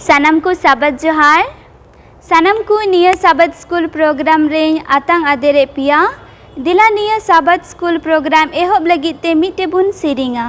सानाम को साबत जोहार सानाम को निया साबत स्कूल प्रोग्राम रे आतांग आदेरे पिया दिला निया साबत स्कूल प्रोग्राम एहब लगित ते मिटे बुन सेरिंगा।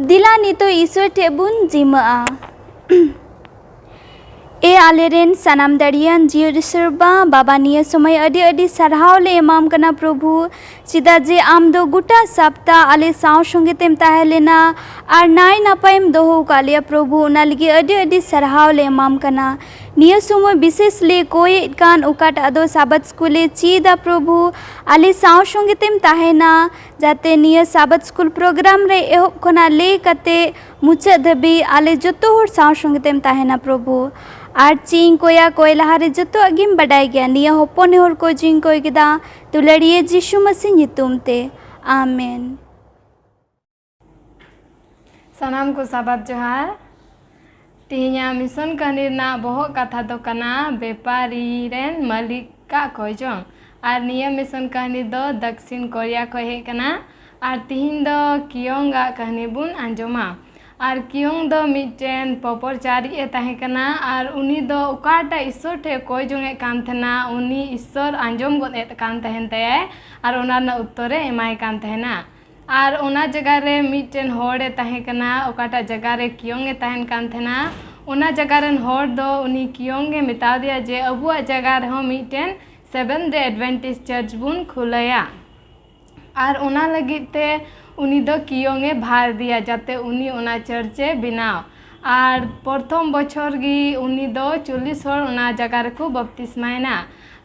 दिला नितो ईश्वर ठेबुन जिमा ए आलेरेन सनाम दाड़ियान जियो रिसर्बा बाबा निया समय अडी अडी सरहाव ले एमाम कना प्रभु चिदा जे आम दो गुटा सप्ता आले साव संगे तेम ताहे लेना आर नाय नापायम दोहो कालिया प्रभु उना लगी अडी अडी सरहाव ले एमाम कना निया समय विशेष ले कोई कान उकाट आदो साबत स्कूले चीदा प्रभु आले साव संगे तेम ताहे ना जाते निया साबत स्कूल प्रोग्राम रे एहोब खना ले कते मुचा धबी आले जतो होर साव संगे तेम ताहे ना प्रभु आर चिंग कोया कोय लहारे जतो अगिम बडाय गया निया होपने होर को चिंग कोय गिदा तुलड़िए जिशु मसीह नितुम ते आमेन। सानाम को साबत जोहार तिहिया मिशन कहानी ना बहुत कथा दो कना व्यापारी रेन मालिक का खोजों आर निया मिशन कहानी दो दक्षिण कोरिया को हे कना आर तिहिन दो कियोंगा कहानी बुन अंजोमा आर कियोंग दो मिटेन पपर चारी ताहे कना आर उनी दो उकाटा ईश्वर ठे कोई जोंगे कान थना उनी ईश्वर अंजोम गोदे कान तहन तय आर ओना न उत्तरे एमाय कान तहना आर ओना जगह रे मिटेन होड़े ताहे कना उकाटा जगह रे कियोंगे तहन कान थना ओना जगह रेन होड़ दो उनी कियोंगे मिता दिया जे अबुआ जगह रे हो मिटेन सेवेंथ डे एडवेंटिस्ट चर्च बुन खुलया आर ओना लगिते उनी दो कियोंगे भार दिया जाते उनी ओना चर्चे बिनाव आर प्रथम बछर गी उनी दो 40 हर ओना जगह रे को बपतिस्मायना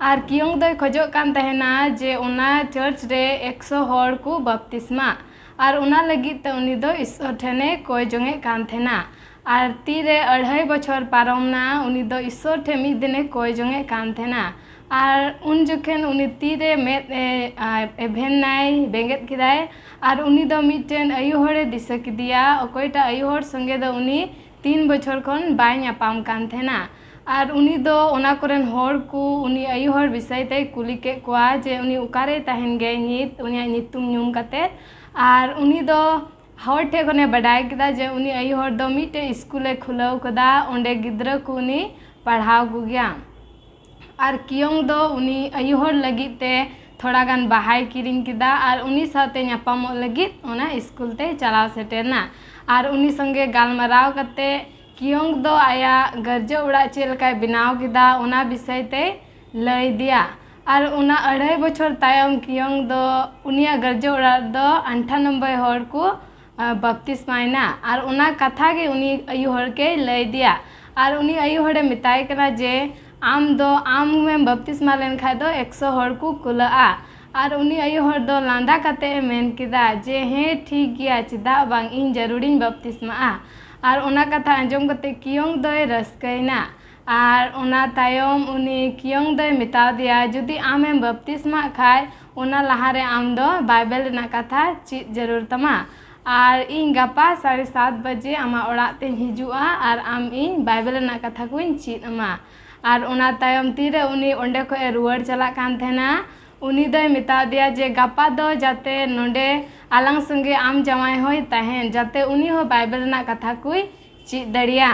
आर कियोंग दो खोजो कान तहना जे ओना चर्च रे 100 हर को बपतिस्मा आर ओना लगिते उनी दो ईश्वर ठेने कोय जोंगे कान थेना आर तीरे 2.5 बछर पारमना उनी दो ईश्वर ठे मिद दिने कोय जोंगे कान थेना आर उन जखेन उनी तीरे मेद एभेन नाय बेंगेत किदाय आर उनी दो मिटेन आयु हरे दिसा किदिया अकोयटा आयु हर संगे दो उनी 3 बछर खन बाय नापाम कान थेना ᱟᱨ ᱩᱱᱤ ᱫᱚ ᱚᱱᱟ ᱠᱚᱨᱮᱱ ᱦᱚᱲ ᱠᱚ ᱩᱱᱤ ᱟᱭᱳ ᱦᱚᱲ ᱵᱤᱥᱚᱭ ᱛᱮᱭ ᱠᱩᱞᱤ ᱠᱮᱫ ᱠᱚᱣᱟ ᱡᱮ ᱩᱱᱤ ᱚᱠᱟᱨᱮ ᱛᱟᱦᱮᱱ ᱜᱮᱭ ᱱᱤᱛ, ᱩᱱᱤᱭᱟᱜ ᱧᱩᱛᱩᱢ ᱧᱩᱢ ᱠᱟᱛᱮᱫ। ᱟर उनी दो हर ठे खने बाडाय किदा जे उनी आयु हर दो मिटे स्कूले खुलाव कदा ओंडे गिद्रा को उनी पढ़ाव को गया। आर कियोंग दो उनी आयु हर लगित ते थोड़ा गान बाहाय किरिंग किदा आर उनी साथे न्यापामो लगित ओना स्कूल ते चलाव सेटेरना। आर उनी संगे गालमाराव कते कियोंग दो आया गर्जो उड़ा चेलकाय बिनाव किदा ओना विषय ते लय दिया। और उना 2.5 बछर तायम कियोंग दो उनिया गर्जो उड़ा दो 98 हर को बपतिस्मायना। और उना कथा के उनी आयु हर के लय दिया। और उनी आयु हरे मिताय कना जे आम में बपतिस्मा लेन खाय दो 100 हर को कुलाआ। और उनी आयु हर दो लांदा कते मेन किदा जे हे ठीक गया चिदा बांग इन जरूरीन बपतिस्मा। और उना कथा अंजम कते कियोंग दोय रस्कैना। और उना तायम उनी कियोंग दोय मिता दिया जुदी आमें बपतिस्मा खाय उना लहारे आम दो बाइबल ना कथा चीज जरूर तमा। और इन गपा 7:30 बजे आमा ओड़ा ते हिजुआ और आम इन बाइबल ना कथा को चीज अमा। और उना तायम तीरे उनी ओंडे को रुवाड़ चला कान थेना उनी दोय मिता दिया जे गपा दो जाते नोंडे आलांग संगे आम जमाय होय तहेन जाते उनी हो बाइबल ना कथा को चीज दड़िया।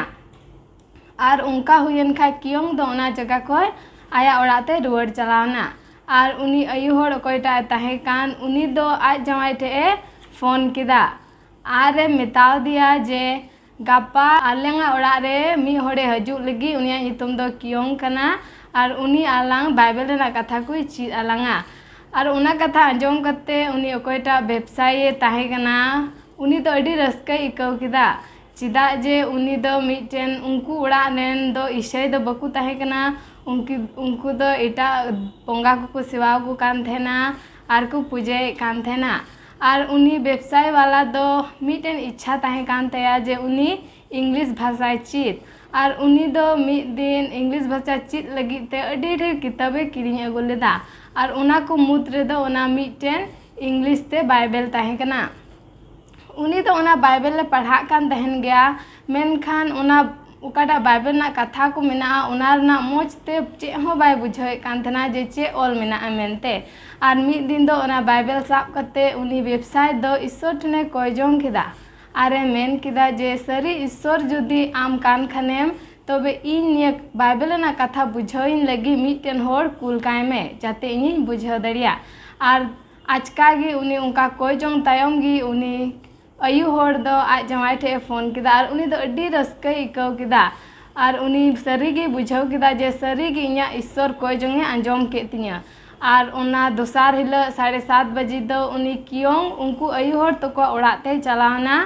और उनका हुयन खा कियोंग दो ओना जगह को आया ओड़ाते रुवाड़ चलावना। और उनी आयु हर अकोयटा ताहे कान उनी दो आज जमाय ठे फोन किदा आरे मिताव दिया जे गपा आलेंगा ओड़ा रे मी हड़े हजू लगी उनिया नितुम दो कियोंग कना। और उनी आलांग बाइबल ना कथा को चीज आलांगा। और उना कथा अंजम कते उनी अकोयटा व्यवसाय ताहे कना उनी तो अडी रस्का इकाव किदा चिदा जे उनी दो मिटेन उनको उड़ा नेन दो ईसाई दो बकु ताहे कना उनको दो एटा पोंगा को सेवाव को कान थेना आर को पूजे कान थेना। और उनी व्यवसाय वाला दो मिटेन इच्छा ताहे कान तया जे उनी इंग्लिश भाषा चीत। और उनी दो मिट दिन इंग्लिश भाषा चीत लगित ते अडी ढेर किताबे किरिंग अगु लेदा। और उना को मुद रे दो ओना मिटेन इंग्लिश ते बाइबल ताहे कना। उनी तो ओना बाइबल ले पढ़ा कान तहन गया मेनखान ओना उकाटा बाइबल ना कथा को मेना ओना ना मोज ते चे हो बाय बुझावे कान थना जे चे ऑल मेना मेनते। और मिद दिन दो ओना बाइबल साब कते उनी वेबसाइट दो ईश्वर ठने कोयजोंग किदा आरे मेन किदा जे सरी ईश्वर जुदी आम कान खनेम तबे इन निया बाइबल ना कथा बुझाइन लगी मिटेन होर कुल काय में जाते इनी बुझाव दड़िया। और आजका गी उनी उनका कोयजोंग तायम गी उनी आयु हर दो आज जमाय ठे फोन किदा और उनी दो अडी रस्का इकाव किदा। और उनी सरीगी बुझाव किदा जे सरीगी इया ईश्वर कोयजोंगे अंजम के तिया। और उना दोसार हिला 7:30 बजे दो उनी कियोंग उनको आयु हर तो को ओड़ाते चलावना।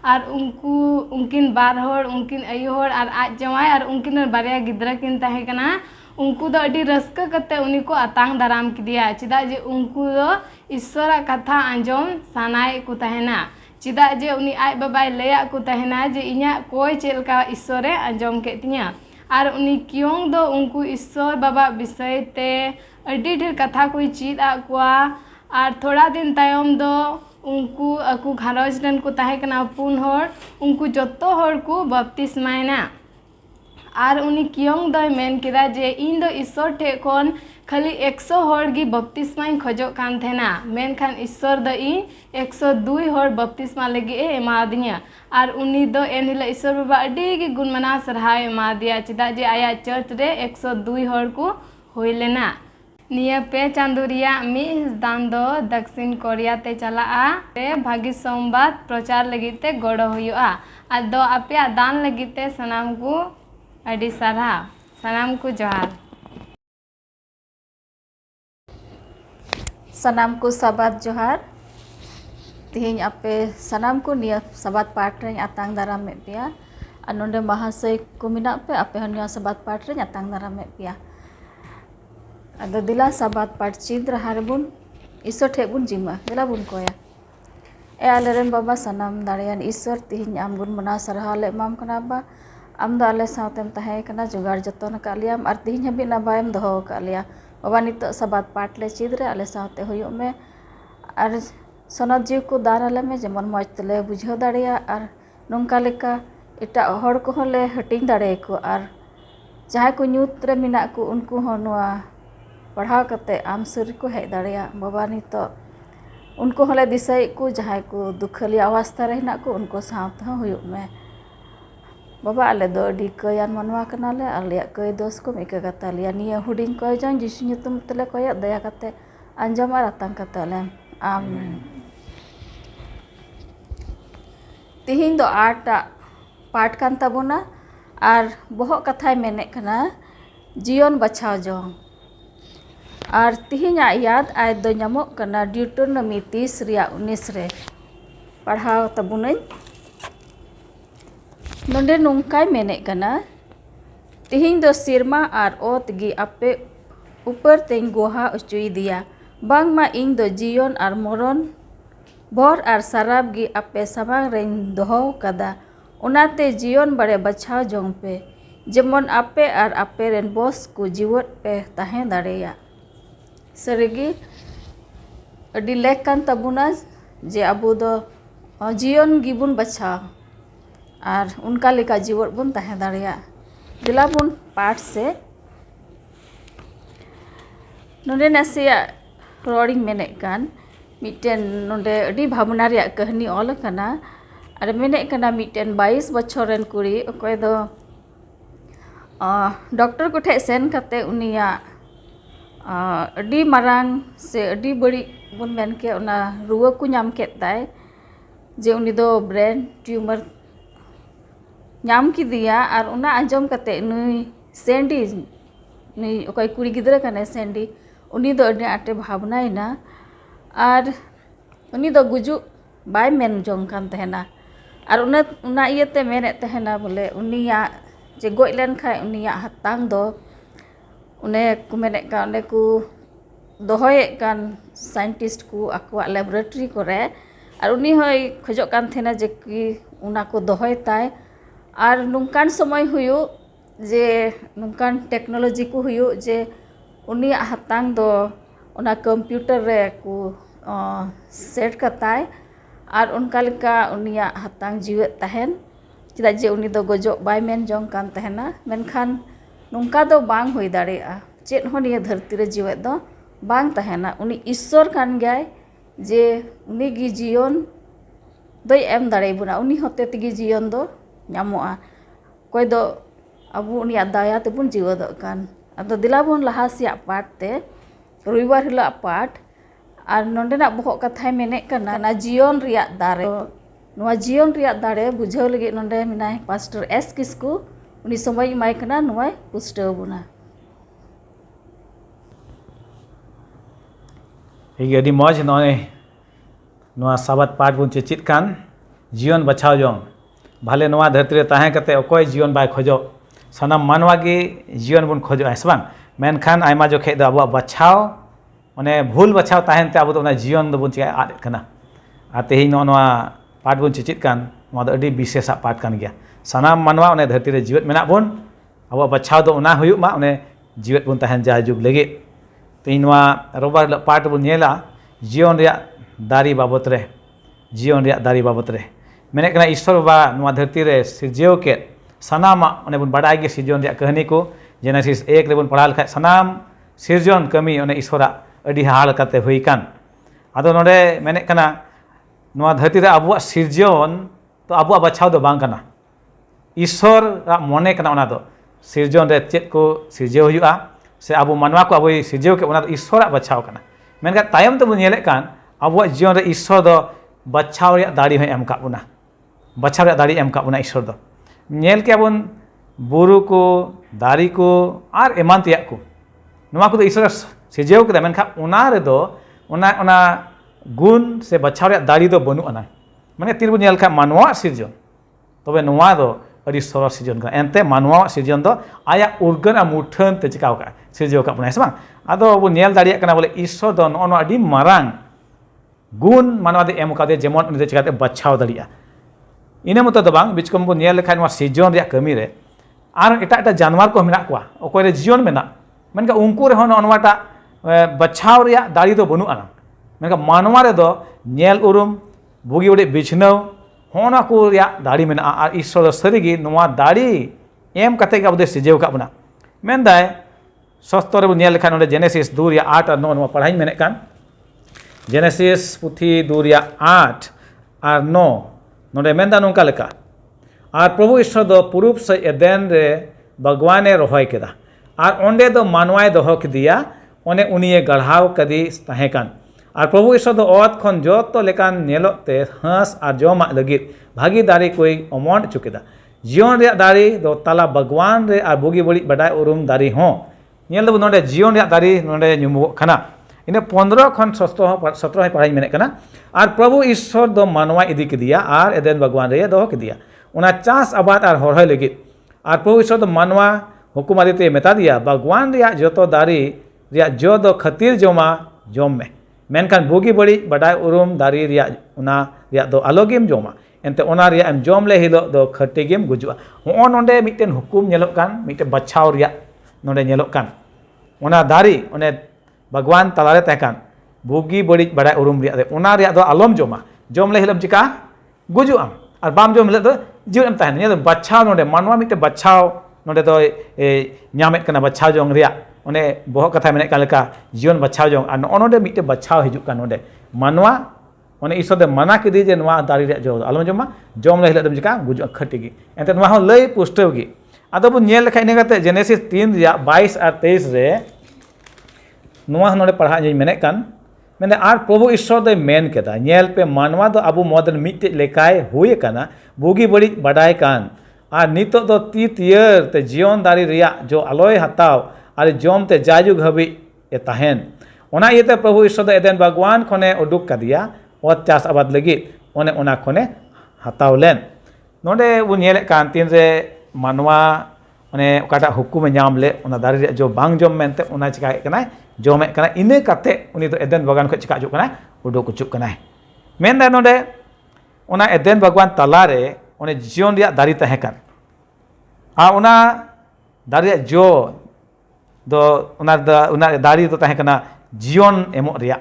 और उनको उनकिन बार हर उनकिन आयु हर और आज जमाय और उनकिन बारिया गिद्रा किन ताहे कना उनको दो अडी रस्का कते उनी को अतांग दाराम किदिया चिदा जे उनको दो ईश्वर कथा अंजम सानाय को तहेना चिदा जे उनी आज बाबाय लया को तहेना जे इया कोई चेलका ईश्वरे अंजम के तिया। और उनी कियोंग दो उनको ईश्वर बाबा विषय ते अडी ढेर कथा को चीज आकुआ। और थोड़ा दिन तायम दो उनको अकु घारज रन को ताहे कना 4 हर उनको जत्तो हर को बपतिस्मायना। और उनी कियोंग दो मेन किदा जे इन दो ईश्वर ठे कोन खाली 100 हर गी बपतिस्मा खोजो कान थेना मेनखान ईश्वर दो इन 102 हर बपतिस्मा लगी एमा दिया। और उनी दो एनहिला ईश्वर बाबा अडी गी गुणमना सरहाव एमा दिया चिदा जे आया चर्च रे 102 हर को होई लेना। निया पे चांदुरिया मिस दान दो दक्षिण कोरिया ते चला ते भागी संवाद प्रचार लगिते गड़ो हुआ। और दो आपे दान लगिते सनाम को अडी सारा सनाम को जोहार। सनाम को साबात जोहार तिहिं आपे सनाम को निया साबात पाठ रे आतांग दाराम में पिया। और नोंडे महाशय को मिना पे आपे हनिया साबात पाठ रे आतांग दाराम में पिया। अदो दिला साबात पाठ चीद रहा बुन ईश्वर ठे बुन जिमा दिला बुन कोया ए आलेरेन बाबा सनाम दाड़ियान ईश्वर तिहिं आम गुन मना सरहा ले माम कना बा आम दो आले सावतेम ताहे कना जुगाड़ जतन का लियाम और तिहिं हबी ना बायम दोहो का लिया बाबा नितो साबात पाठ ले चीद रे आले सावते हुयो में और सनद जीव को दान आले में जेमन मौज तले बुझाव दाड़िया और नोंका लेका एटा हर को ले हटिंग दाड़े को और जहाँ को ᱧᱩᱛ रे मेना को उनको हो नोआ पढ़ाव कते आम सरी को हेज दाड़िया बाबा नितो उनको हले दिसाई को जहाँ को दुखली अवस्था रे हेना को उनको साथ हो हुयुग में बाबा आले दो अडी कयान मनवा कनाले आले कय दोस को मिका कता लिया निया हुडिंग कय जान जिसु nyutum तले कय दया कते अंजम आर आतंग कते ले आमीन तिहिन दो आटा पाठ कान ताबोना और बहुत कथाय मेने कना जीवन बचाव जों और तिहिना याद आय दो ᱧᱟᱢᱚᱜ कना ड्यूटोनॉमी 30 रिया 19 रे पढ़ाव तबुनई नोंडे नोंकाय मेने कना तिहिन दो सिरमा और ओत गी आपे ऊपर तें गोहा उचुई दिया बांग मा इंग दो जीवन और मरण बोर और शराब गी आपे समांग रें दोहो कदा उनाते जीवन बड़े बचाव जों पे जेमन आपे और आपे रेन बॉस को जीवत पे ताहें दाड़ेया सरिगी अडी लेक कान तबुना जे अबो दो जीवन गिबुन बचाव और उनका लेका जीवत बुन ताहें दाड़ेया दिला बुन पाठ से नोंडे नासिया रोडिंग मेने कान मिटेन नोंडे अडी भावना रिया कहानी ऑल कना और मेने कना मिटेन 22 बछर रेन कुड़ी अकोय दो डॉक्टर को ठे सेन कते उनिया अडी मारांग से अडी बड़ी बुन मेन के उना रुआ को नाम केत ताय जे उनी दो ब्रेन ट्यूमर नाम की दिया और उना अंजम कते नुई सेंडी नुई अकोय कुड़ी गिदरा कने सेंडी उनी दो अडी आटे भावनाइना और उनी दो गुजु बाय मेन जों कान तहेना और उना इयते मेने तहेना बोले उनिया जे गोय लेन खाय उनिया हतांग दो उने को मेने का उने को दोहोये कान साइंटिस्ट को आकुआ लैबोरेटरी करे और उनी होय खजो कान थेना जे कि उना को दोहोय ताय और नुकान समय हुयो जे नुकान टेक्नोलॉजी को हुयो जे उनी हतांग दो उना कंप्यूटर रे को सेट कताय और उनका लेका उनिया हतांग जीवत तहन चेदा जे उनी दो गजो बाय मेन जों कान तहना मेनखान नुंका दो बांग होई दाड़ेया चेद हो निया धरती रे जीवत दो बांग तहना उनी ईश्वर कान गयाय जे उनी गी जीवन दोय एम दाड़े बुना उनी होते तिगी जीवन दो ᱧᱟᱢᱚᱜᱼᱟ कोई दो अबो उनिया दाया तेबुन जीवद कान अदो दिलाबुन लहासिया पाठ ते रविवार हिला पाठ और नोंडेना बहुत कथाय मेने कना ना जीवन रिया दारे नोआ जीवन रिया दारे बुझाव लगे नोंडे मिनाय पास्टर एस किस्कू उनी समय माय कना नोआ पुस्टव बुना ये अडी मौज नोए नोआ साबत पाठ बुन चेचित कान जीवन बचाव जों भाले नोआ धरती रे ताहें कते अकोय जीवन बाय खोजो सनाम मानवा गे जीवन बुन खोजो आइसबांग मेनखान आयमा जोखे द अबो बचाव माने भूल बचाव ताहें ते अबो दो जीवन दो बुन चिका आद कना आते ही नोआ पाठ बुन चिचित कान नोआ दो अडी विशेषा पाठ कान गया सनाम मानवा उन्हें धरती रे जीवित मेना बुन अबो बचाव दो उना हुयुग मा उन्हें जीवित बुन ताहें जाजुग लगे तो नोआ रोबार पाठ बुन नेला जीवन रिया दारी बाबत रे जीवन रिया दारी बाबत रे मेने कना ईश्वर बाबा नोआ धरती रे सिरजेव के सनाम उन्हें बुन बड़ाई गे सिरजन रिया कहानी को जेनेसिस 1 रे बुन पढ़ा लखा सनाम सिरजन कमी उन्हें ईश्वरा अडी हाल कते हुई कान आदो नोडे मेने कना नोआ धरती रे अबुआ सिरजन तो अबुआ बचाव दो बांग कना ईश्वर मने कना उना दो सिरजन रे चेत को सिरजेव हुआ से अबु मानवा को अबु सिरजेव के उना दो ईश्वर बचाव कना मेनका तायम तो बुन नेले कान अबुआ जीवन रे ईश्वर दो बचाव रे दाड़ी है एम का बुना बचाव रे दाड़ी एम का बुना ईश्वर दो नेल के बुन बुरु को दारी को और एमान तिया को नोआ को ईश्वर सिरजेव के मेनखा उना रे दो उना गुण से बचाव रे दाड़ी दो बनु अना माने तीर बुन नेल खा मानवा सिरजन तबे नोआ दो अडी सरल सिरजन का एनते मानवा सिरजन दो आया उर्गन आ मुठन ते चिकाव का सिरजेव का बुना है बा आदो बु नेल दाड़िया कना बोले ईश्वर दो नो अडी मारांग गुण मानवा दे एम का दे जेमन उनी दे चिकाते बचाव दाड़िया इने मत दो बांग बिचकम बु नेल लेखा नोआ सिरजन रे कमी रे आर एटा एटा जानवर को मेना कोआ ओकोय रे जीवन मेना मेनका उनको रे होन अनवाटा बचाव रे दाड़ी दो बनु आना मेनका मानवा रे दो नेल उरुम बुगी उडे बिछनव होना को रे दाड़ी मेना आर ईश्वर सरीगी नोआ दाड़ी एम कते के अबदे सिजेव का बना मेनदाय सस्तो रे बुनिया लेखान नोडे जेनेसिस 2 या 8 और 9 नोवा पढ़ाई मेने कान जेनेसिस पुथी 2 या 8 और 9 नोडे मेनदा नोंका लेका और प्रभु ईश्वर दो पूर्व से एदेन रे भगवाने रोहय केदा और ओंडे दो मानवाय दोहो किदिया ओने उनिये गढ़ाव कदी तहेकान और प्रभु ईश्वर दो ओत खन जोतो लेकान नेलोते हंस और जोमा लगित भागी दारी कोई अमोन चुकेदा जीवन रे दारी दो तला भगवान रे और बुगी बड़ी बडाय उरुम दारी हो नेल दो नोडे जीवन रे दारी नोडे नुमो खाना इने 15 खन 17 पढ़ाई मेने कना और प्रभु ईश्वर दो मानवा इदी किदिया और एदेन भगवान रे दोहो किदिया उना चास आबाद और हरहय लगित और प्रभु ईश्वर दो मानवा हुकुम आदिते मेता दिया भगवान रे जोतो दारी रे जो दो खतीर जोमा जोम में मेनखान बुगी बड़ी बडाय उरुम दारी रे उना रे दो आलोगेम जोमा एनते ओना रे एम जोम ले हिलो दो खटीगेम गुजुआ हो नोंडे मिटेन हुकुम नेलोक कान मिटे बचाव रे नोंडे नेलोक कान ओना दारी ओने भगवान तलारे तहकान बुगी बड़ी बडाय उरुम रे ओना रे दो आलोम जोमा जोम ले हिलम चिका गुजुआ और बाम जोम ले दो जीवन तहन ने बचाव नोंडे मानवा मिटे बचाव नोंडे दो ᱧᱟᱢᱮᱫ ᱠᱟᱱᱟ बचाव जोंग रे ओने बहुत कथा मेने कालेका जीवन बचाव जोंग और नोंडे मिटे बचाव हिजुक कान नोंडे मानवा ओने ईश्वर दे मना किदी जे नवा दारी रे जो आलम जोमा जोम ले हिलम दम चिका गुजुआ खटीगी एंते नवा हो लई पुष्टवगी आदो बु नेल लेखा इने कते जेनेसिस 3 रे 22 और 23 रे नवा नोंडे पढ़ा जे मेने कान मेने आर प्रभु ईश्वर दे मेन केदा नेल पे मानवा दो अबु मदन मिटे लेकाय हुए काना बुगी बड़ी बडाय कान और नितो दो ती तियर ते जीवन दारी रिया जो आलोय हताव और जोम ते जाजुग हबी ए तहन ओना इते प्रभु ईश्वर दो एदेन भगवान खने उडुक कदिया और चास आबाद लगी ओने ओना खने हताव लेन नोंडे बु नेले कान तीन रे मानवा ओने ओकाटा हुकुम ᱧᱟᱢ ले ओना दारी रे जो बांग जोम मेनते ओना चिकाय कनाय जोमे कना इने कते उनी दो एदेन भगवान ख चिका जुक कनाय उडुक चुक कनाय मेनदा नोंडे ओना एदेन भगवान तलारे ओने जीवन रे दारी तहेकान आ ओना दारी जो दो ओना दारी दो तहेकाना जीवन एमो रिया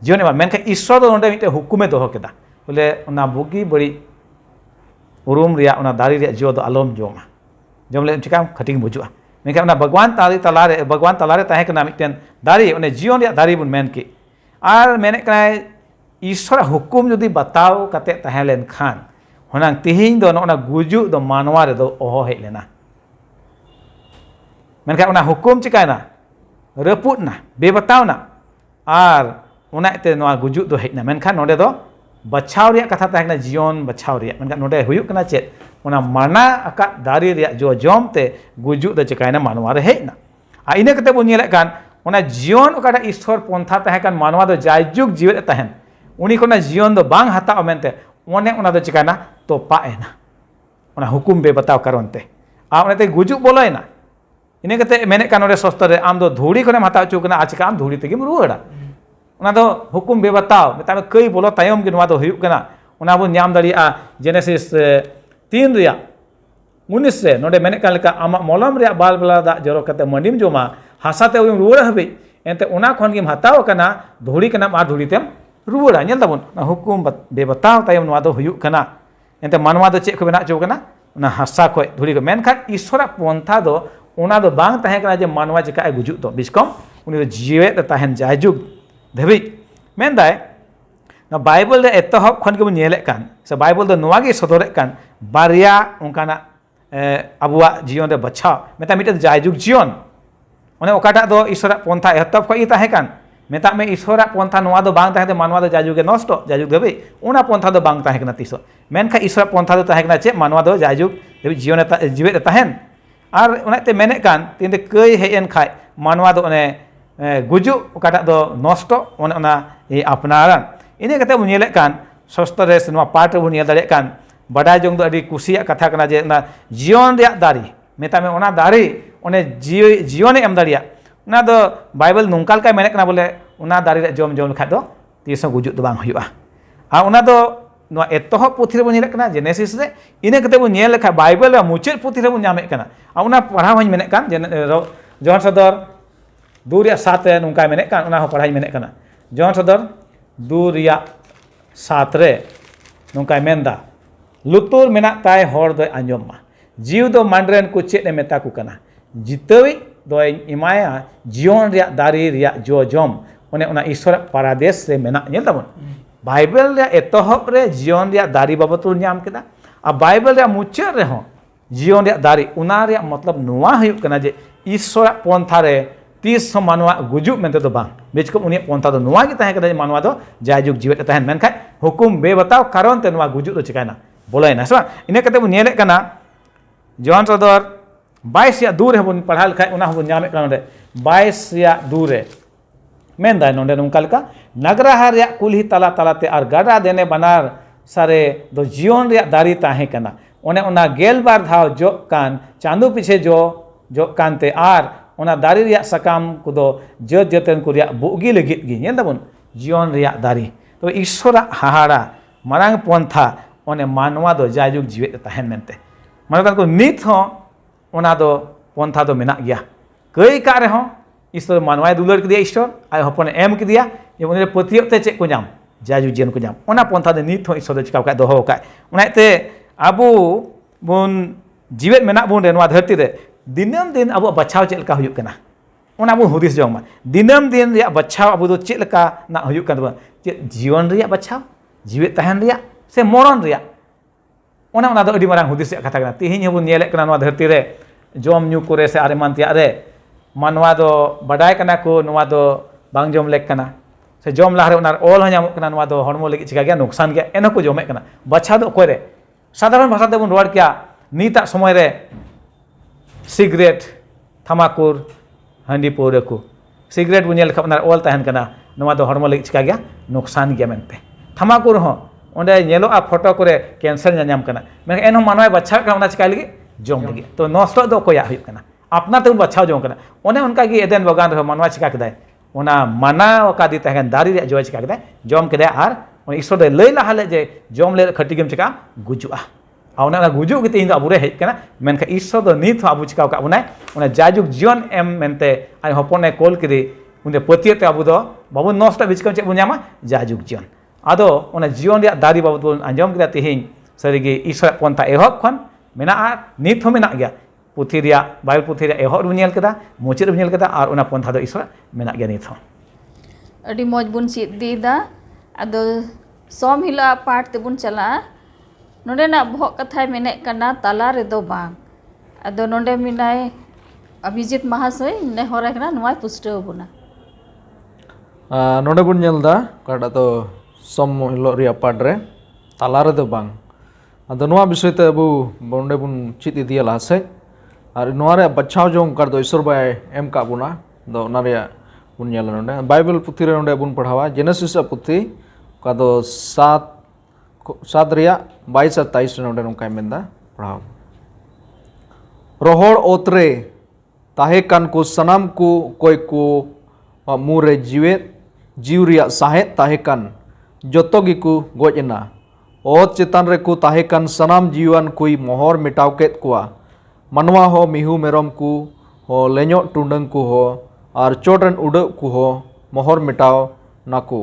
जीवन एमा मेनखा ईश्वर दो नोंडे मिटे हुकुमे दोहो केदा बोले ओना बुगी बड़ी उरुम रिया ओना दारी रे जो दो आलोम जोमा जोम ले चिका खटिंग बुजुआ मेनखा ओना भगवान तलारे तहेकाना मिटेन दारी ओने जीवन रे दारी बुन मेन की आर मेने कनाय ईश्वर हुकुम जुदी बताव कते तहे लेन खान होना तिहिं दो नोना गुजु दो मानवा रे दो ओहो हेज लेना मेनखा ओना हुकुम चिकायना रपुदना बेबतावना आर ओना ते नोआ गुजु दो हेजना मेनखा नोडे दो बचाव रे कथा तहना जीवन बचाव रे मेनखा नोडे हुयुक कना चेत ओना माना अका दारी रे जो जोम ते गुजु दो चिकायना मानवा रे हेजना आ इने कते बो नेले कान ओना जीवन ओकाटा ईश्वर पंथा तहकान मानवा दो जायजुग जीवे तहन उनी कोना जीवन दो बांग हता मेनते ओने ओना दो चिकायना तो पाएना ओना हुकुम बे बताव करनते आ ओनेते गुजु बोलोयना इने कते मेने कान ओरे सस्तर आम दो धूड़ी कोने हता चुकना आचिका आम धूड़ी तेगिम रुवाड़ा ओना दो हुकुम बे बताव मेता कई बोलो तायम के नवा दो हुयुक कना ओना बो ᱧᱟᱢ दाड़िया जेनेसिस 3 रिया 19 रे नोडे मेने कान लेका आमा मलम रिया बाल बला दा जरो कते मंडिम जोमा हासाते उम रुवाड़ा हबे एंते ओना खन गिम हताव कना धूड़ी कना मा धूड़ी तेम रुवाड़ा नेल ताबन हुकुम बे बताव तायम नवा दो हुयुक कना एंते मानवा दो चे को बेना चो कना ना हासा को धूड़ी को मेनखा ईश्वर पंथा दो ओना दो बांग तहे कना जे मानवा चिका ए गुजुक दो बिस्कम उनी दो जीवे तहन जायजुग धबी मेनदाय ना बाइबल रे एतहब खन के नेले कान से बाइबल दो नोवा गे सदरे कान बारिया उनकाना अबुआ जीवन रे बचाव मेता मिटे जायजुग जीवन ओने ओकाटा दो ईश्वर पंथा एतहब को इ तहे कान मेता में ईश्वर पंथा नोवा दो बांग तहे मानवा दो जायजुग गे नष्ट जायजुग धबी ओना पंथा दो बांग तहे कना तिसो मेनखा ईश्वर पंथा दो तहे कना चे मानवा दो जायजुग धबी जीवन जीवे तहन और ओनाते मेने कान तीन कई हेन खाय मानवा दो ओने गुजु ओकाटा दो नष्ट ओने ओना अपनारान इने कते बु नेले कान सस्तर रे नवा पाठ बु नेल दाड़े कान बडाय जोंग दो अडी कुसिया कथा कना जे ना जीवन रे दारी मेता में ओना दारी ओने जीवन एम दाड़िया ओना दो बाइबल नुंकाल का मेने कना बोले ओना दारी रे जोम जोम खाय दो तीसो गुजु दो बांग हुयुआ आ ओना दो नवा एतहब पुथि रे बु नेले कना जेनेसिस रे इने कते बु नेल लेखा बाइबल रे मुचेद पुथि रे बु ᱧᱟᱢᱮ कना आ ओना पढ़ाव हई मेने कान जॉन सदर 2 रिया 7 रे नुंका मेने कान ओना हो पढ़ाई मेने कना जॉन सदर 2 रिया 7 रे नुंका मेंदा लुतुर मेना ताय हर दो आंजोमा जीव दो मांडरेन को चेद ए मेता को कना जितवी दोय इमाया जीवन रे दारी रे जो जम ओने ओना ईश्वर पारादेश से मेना नेल ताबन बाइबल रे एतहब रे जीवन रे दारी बाबतुल ᱧᱟᱢ केदा आ बाइबल रे मुचाद रे हो जीवन रे दारी उना रे मतलब नुआ हुयुग कना जे ईश्वर पंथा रे तीस मानवा गुजुब मेंते दो बांग बेचकम उनी पंथा दो नुआ गे ताहे कदा मानवा दो जायजुग जीवित ताहेन मेनखाय हुकुम बे बताओ कारण ते नुआ गुजुब दो चिकायना बोलायना से इने कते बन नेले कना जॉन सदर 22 या दूर हेबन पढ़ा लखाय उना हबन ᱧᱟᱢᱮ कना रे 22 या दूर रे मेनदाय नोंडे नोंका लका नगराहा रे कुल्ही तला तलाते आर गाडा देने बनार सारे दो जीवन रे दारी ताहे कना ओने ओना गेलबार धाव जो कान चांदू पीछे जो कानते आर ओना दारी रे सकाम कुदो जतन को रे बुगी लगित गी नेल दाबन जीवन रे दारी तो ईश्वर हाहाड़ा मारांग पंथा ओने मानवा दो जायजुग जीवित ताहेन मेनते माने को नित हो ओना दो पंथा दो मेना गया कई का रे हो ईश्वर मानवाय दुलर के ईश्वर आय हपन एम के दिया ये उन पतियते चे को नाम जायजुग जीवन को नाम ओना पंथा दो नित हो ईश्वर दो चिका का दोहो का ओनाते आबो बुन जीवित मेना बुन रे नवा धरती रे दिनम दिन अब बचाव चेल का हुयुग कना ओना बु हुदिस जोंग मा दिनम दिन रे बचाव अब दो चेल का ना हुयुग कन बा चे जीवन रे बचाव जीवित ताहेन रे से मरण रे ओना दो अडी मारांग हुदिस कथा कना तिहिन हबु नेले कना नवा धरती रे जम न्यू करे से आरे मानतिया रे मानवा दो बडाय कना को नवा दो बांग जम लेक कना से जम लाहरे ओना ऑल ह냐म कना नवा दो हरमो लगी चिका गया नुकसान गया एनो को जमे कना बचा दो कोरे साधारण भाषा देबुन रोड क्या नीता समय रे सिगरेट थमाकुर हांडी पौरे को सिगरेट बुनेल खपना ऑल ताहन कना नवा दो हरमो लगी चिका गया नुकसान गया मेनते थमाकुर हो ओंडे नेलो आ फोटो करे कैंसर ᱧᱟᱢ कना मैं एनो मानवाय बच्चा का ओना चिका लगी जम लगी तो नष्ट दो कोया हुई कना अपना ते बच्चा जम कना ओने उनका की एदेन बगान रे मानवा चिका कदाय ओना माना ओकादी ताहेन दारी रे जो चिका कदाय जम कदाय आर ईश्वर दे लई लाहाले जे जम ले खटिगम चिका गुजुआ आउना गुजुग के तीन अबुरे हेज कना मेनखा ईश्वर दो नित अबु चिका का उनाय ओना जाजुग जीवन एम मेनते आय हपने कोल किदि उनदे पतियते अबु दो बाबु नष्ट बिचकम चे बुन्यामा जाजुग जीवन आदो ओना जीवन रे दारी बाबू बोन आंजम केदा तिहिन सरिगे ईश्वर पंथा एहब खन मेना नित हो मेना गया पुथी रे बाइबल पुथी रे एहब बुनेल केदा मुचिर बुनेल केदा आर ओना पंथा दो ईश्वर मेना गया नित हो अडी मौज बुन चीत दीदा अदो सोम हिला पाठ तेबुन चला नोंडे ना बहुत कथा मेने कना तला रे दो बांग अदो नोंडे मिनाय अभिजीत महाशय ने होरे कना नोय पुष्टो बुना नोंडे बुन नेलदा काडा तो सोम हिलो रे पाठ रे तला रे दो बांग अदो नोआ विषय ते अबु नोंडे बुन चित इदिया लासे और नोआ रे बचाव जों कर दो ईश्वर बाय एम का बुना दो ना रे बुन नेल नोंडे बाइबल पुथी रे नोंडे बुन पढ़ावा जेनेसिस पुथी का दो 7 रिया 22 और 23 नोंडे नोंका मेंदा पढ़ाव रोहड़ ओतरे ताहे कान को सनाम को कोई को मुरे जीव रिया साहे ताहे कान जोतो गी को गोजना ओत चेतान रे को ताहे कान सनाम जीवन कोई मोहर मिटाव केत कुआ मनवा हो मिहू मेरम को हो लेño टुंडंग को हो और चोटन उड़ को हो मोहर मिटाव नाको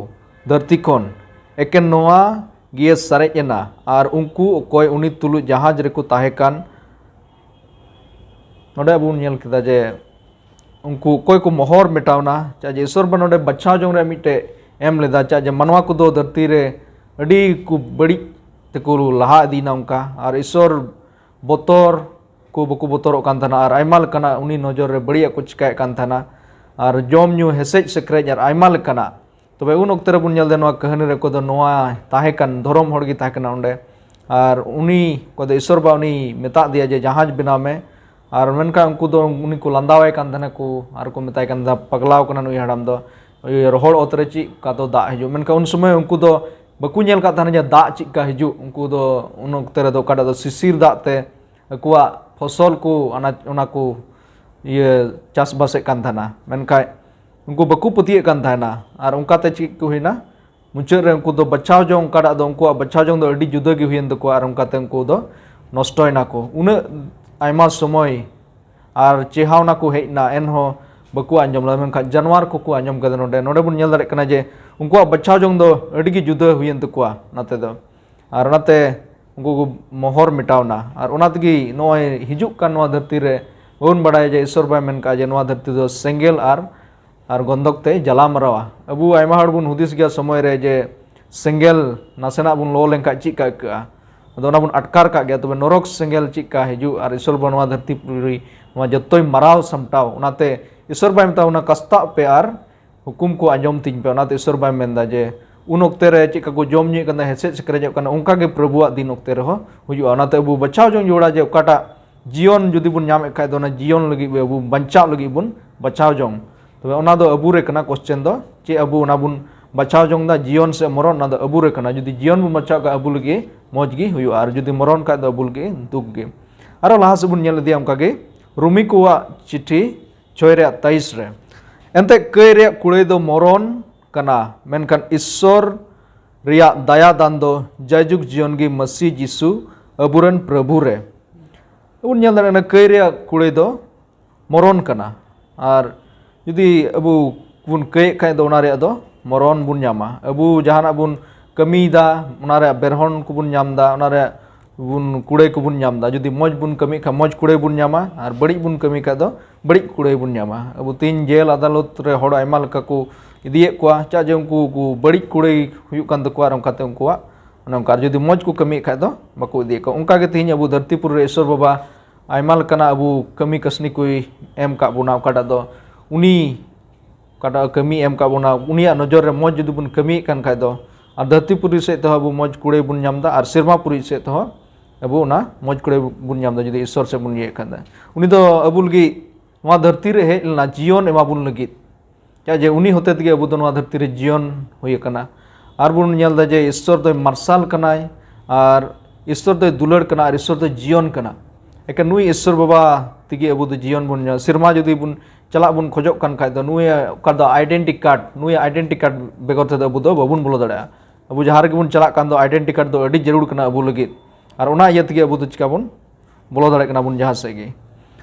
धरती कोन एकेन नोआ गिए सरेजना और उनको कोई उनी तुलु जहाज रे को ताहे कान नोडे बुन नेल केदा जे उनको कोई को मोहर मिटावना चाहे ईश्वर बन नोडे बच्चा जों रे मिटे एम लेदा चाहे मनवा को दो धरती रे अडी को बड़ी तेको लहा दीना उनका और ईश्वर बोतर को बको बोतरों कान थाना और आयमा लकना उनी नजर रे बड़िया को चिकाय कान थाना और जम न्यू हेसेज सेक्रेज और आयमा लकना तबे उन ओक्ते रे बुन नेल दे नोआ कहानी रे को दो नोआ ताहे कान धरम हड़ गी ताहे कान उंडे और उनी को दो ईश्वर बा उनी मेता दिया जे जहाज बिना में और मेनका उनको दो उनी को लंदावाय कान थाना को और को मेताय कान दा पगलाव कना नुई हड़ाम दो रोहड़ ओतरे ची का दो दा हिजु मेनका उन समय उनको दो बकु नेल का थाना जे दा ची का हिजु उनको दो उन ओक्ते रे दो काडा दो सिसिर दा ते कुआ फसल को अना को ये चास बासे कान थाना मेनका उनको बकु पतिये कान थाना और उनका ते ची को हिना मुचाद रे उनको दो बचाव जो काडा दो उनको बचाव जो दो अडी जुदा गी हुयन दो को और उनका ते उनको दो नष्टयना को उन आयमा समय और चेहावना को हेना एनहो बकु आंजम ला मेनका जानवर को आंजम कदे नोडे नोडे बुन नेल दारे कना जे उनको बचाव जो दो अडी गी जुदा हुयन दो को नाते दो और नाते उनको मोहर मिटावना और उनातगी नोय हिजुक कान नोआ धरती रे babun badaya je isor bai men ka je noa dharti do sengel ar gondok te jala marawa abu aima hor bun hudis gya somoy re je sengel nasena bun lo lengka chika ka ado ona bun atkar ka gya tobe norok sengel chika hiju ar isor bai noa dharti puri noa jottoi marau samtau onate isor bai meta ona kasta pe ar hukum ko anjom ting pe onate isor bai menda je un okte re chika ko jom nyi kana heset sekrejo kana onka ge prabuak din okte re ho huju onate abu bachao jong joda je okata jion judi bun nyam ekai do na jion lagi abu bancao lagi bun bachao jong tobe ona do abu re kana question do che abu ona bun bachao jong da jion se moron na do abu re kana judi jion bun bachao ka abu lagi moj gi huju ar judi moron ka do abu lagi duk gi aro laha se bun nyel dia onka ge rumi kuwa chithi 6 re 23 re ente kai re kulei do moron kana menkan isor ria daya dando jajuk jion gi masih jisu aburan prabhu re un nyal dana kai ria kulei do moron kana ar judi abu bun kai kai do ona ria do moron bun nyama abu jahana bun kami da ona ria berhon ku bun nyam da ona ria bun kulei ku bun nyam da judi moj bun kami ka moj kulei bun nyama ar badi bun kami ka do badi kulei bun nyama abu tin jel adalot re hor aima leka ku idie kwa cha je unku ku badi kulei huyuk kan takwa ram kate unkuwa ona kar judi moj ku kami ka do baku idie ko unka ge tin abu dhartipur re isor baba aima lekana abu kami kasni kui em ka buna kada do uni kada kami em ka buna unia nojor re moj judi bun kami kan ka do ar dhartipuri se to abu moj kulei bun nyamda ar sirmapuri se to abu na moj kulei bun nyamda judi isor se bun ye kada uni do abu lagi noa dharti re hej lena jion ema bun lagi cha je uni hote tege abu do noa dharti re jion hoye kana ar bun nyal da je isor do marsal kanai ar isor do dular kana ar isor do jion kana eken nui isor baba tege abu do jion bun sirma jodi bun chalak bun khojok kan khai do nui ka do identity card begor te abu do babun bolo dada abu jahar ge bun chalak kan do identity card do adi jarur kana abu lagi ar ona iya tege abu do chika bun bolo dada kana bun jahar se ge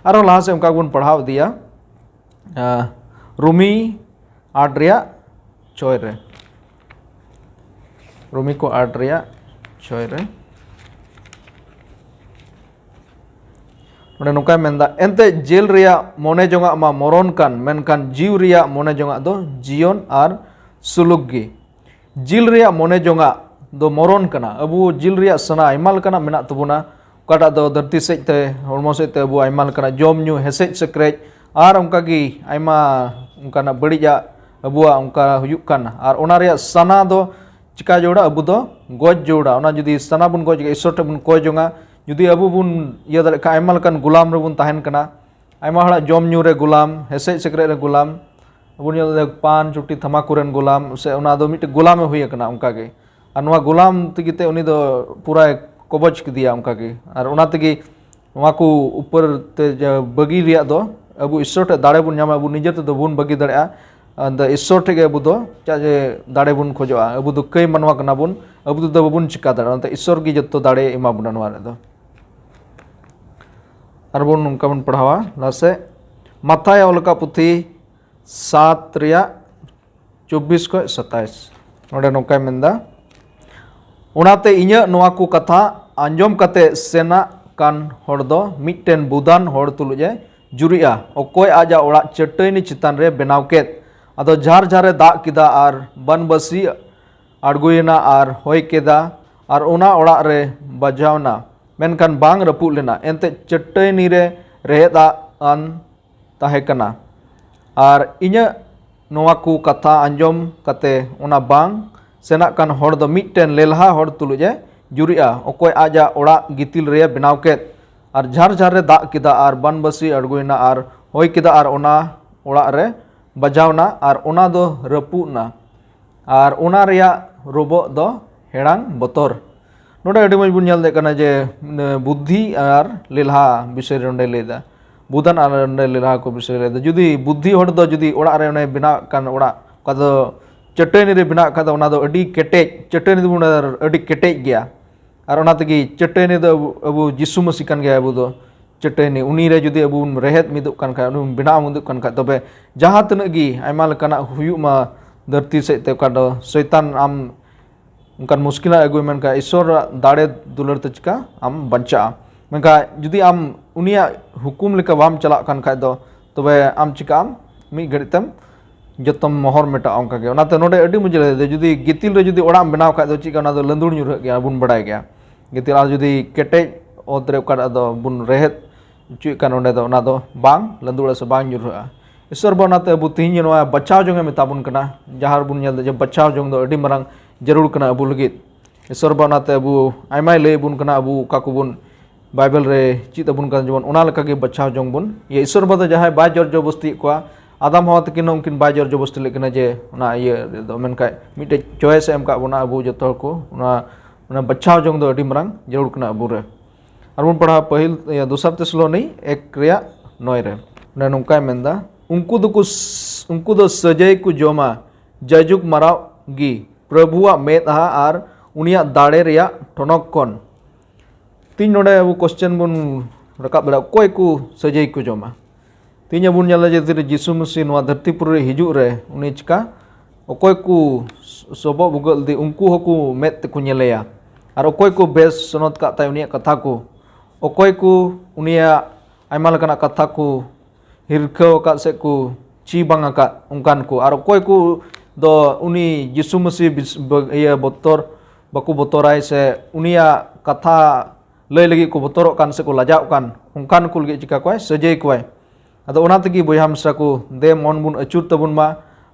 aro laha se onka bun padhaw dia rumi 8 ria 6 re rumi ko 8 ria 6 re nongka menda ente jil ria mone jonga ma moron kan menkan jiu ria mone jonga do jion ar suluk gi jil ria mone jonga do moron kana abu jil ria sana aimal kana menak tubuna kata do dharti sej te hormo sej te abu aimal kana jom nyu hesej sekrej ar onka gi aima onka na badija abua onka huyuk kan ar ona ria sana do chika joda abu do goj joda ona judi sana bun goj isor te bun ko jonga judi abu bun ia dale ka aimal kan gulam re bun tahen kana aima hara jom nyu re gulam hesej sekrej re gulam abu nya pan chuti thamakuren gulam se ona do mit gulam e huye kana onka ge anwa gulam tigite uni do pura koboj kidia onka ge ar ona tigi noa ku upar te bagi ria do abu isor te dare bun nyama abu nije te do bun bagi dare a anda isor te ge abu do cha je dare bun khojoa abu do kai manwa kana bun abu do babun chika dare anta isor gi jotto dare ema bun anwa re do ar bun onka bun padhawa lase mathaya olka puthi 7 ria 24 ko 27 node nongkai menda onate inya noa ku katha anjom kate sena kan hor do mitten budan hor tuluje juria okoi aja ora chetaini chitan re benaw ket ado jhar jhare da kida ar banbasi argoyena ar hoy keda ar ona ora re bajawna menkan bang rapu lena ente chetaini re reheda an tahekana ar inya noa ku katha anjom kate ona bang senak kan hor do mitten lelha hor tuluje juria okoi aja ora gitil re benaw ket ar jhar jhar re da kida ar banbasi argoyna ar hoy kida ar ona ora re bajawna ar ona do rapuna ar ona ria robo do herang botor node adi moj bun nyal de kana je buddhi ar lelha bishay re onde leda budan ar onde lelha ko bishay leda judi buddhi hor do judi ora re one bina kan ora kado चटनी रे बिना खादा ओना दो अडी केटेज चटनी दो अडी केटेज गया और ओना तगी चटनी दो अबु जिसु मसीह कान गया अबु दो चटनी उनी रे जुदी अबु रेहेत मिदु कान खा उन बिना मुदु कान खा तबे जहां तने गी आयमा लकाना हुयु मा धरती से ते कादो शैतान आम उनकान मुश्किल अगुमेन का ईश्वर दाड़े दुलर तचका आम बंचा मेनका जुदी आम उनिया हुकुम लेका बाम चलाक कान खाय दो तबे आम चिकाम मी घड़ीतम जतम मोहर मेटा ओंका के ओनाते नोडे अडी मुजले दे जुदी गितिल रे जुदी ओड़ा बनाव खाय दो चिका ना दो लंदुड़ ᱧᱩᱨᱦᱟᱹᱜ गया बुन बड़ाय गया गितिल आ जुदी केटे ओदरे का दो बुन रेहेत चुई का नोडे दो ना दो बांग लंदुड़ से बांग ᱧᱩᱨᱦᱟᱹᱜᱼᱟ ईश्वर बनाते अबु तिहिं नोआ बचाव जोंगे मेताबुन कना जहार बुन नेल जे बचाव जोंग दो अडी मरंग जरूर कना अबु लगित ईश्वर बनाते अबु आयमाय ले बुन कना अबु काकुबुन बाइबल रे चित अबुन कना जमन ओना लका गे बचाव जोंग बुन ये ईश्वर बद जहाय बाय जोर जबस्ती को आदम हवा तकिन उनकिन बाय जोर जबस्ती लेकना जे ओना ये दो मेनका मिटे चॉइस एम का बोना अबु जतो को ओना बचाव जोंग दो अडी मरंग जरूर कना अबु रे और बुन पढ़ा पहिल दूसर तेसलोनी 1 रिया 9 रे ने नोंकाय मेंदा उनको दो सजय को जोमा जजुक मराव गी प्रभुआ मेदहा आर उनिया दाड़े रिया ठनक कोन तीन नोडे अब क्वेश्चन बुन रकाब बड़ा कोई को सजय को जोमा तीन बुन जाला जे यीशु मसीह नोआ धरतीपुर रे हिजु रे उनी चिका ओकोय को सबो बुगल दि उनको हकु मेद ते को नेलेया आर ओकोय को बेस सनत का ताय उनिया कथा को ओकोय को उनिया आयमा लकना कथा को हिरखो का से को ची बांगा का उनकान को और कोई को दो उनी यीशु मसीह ये बोतर बकु बोतराय से उनिया कथा लय लगी को बोतरो कान से को लजाव कान उनकान को लगी चिका कोय सजय कोय अदो ओना तगी बोया हमसा को दे मन बुन अचुर तबुन मा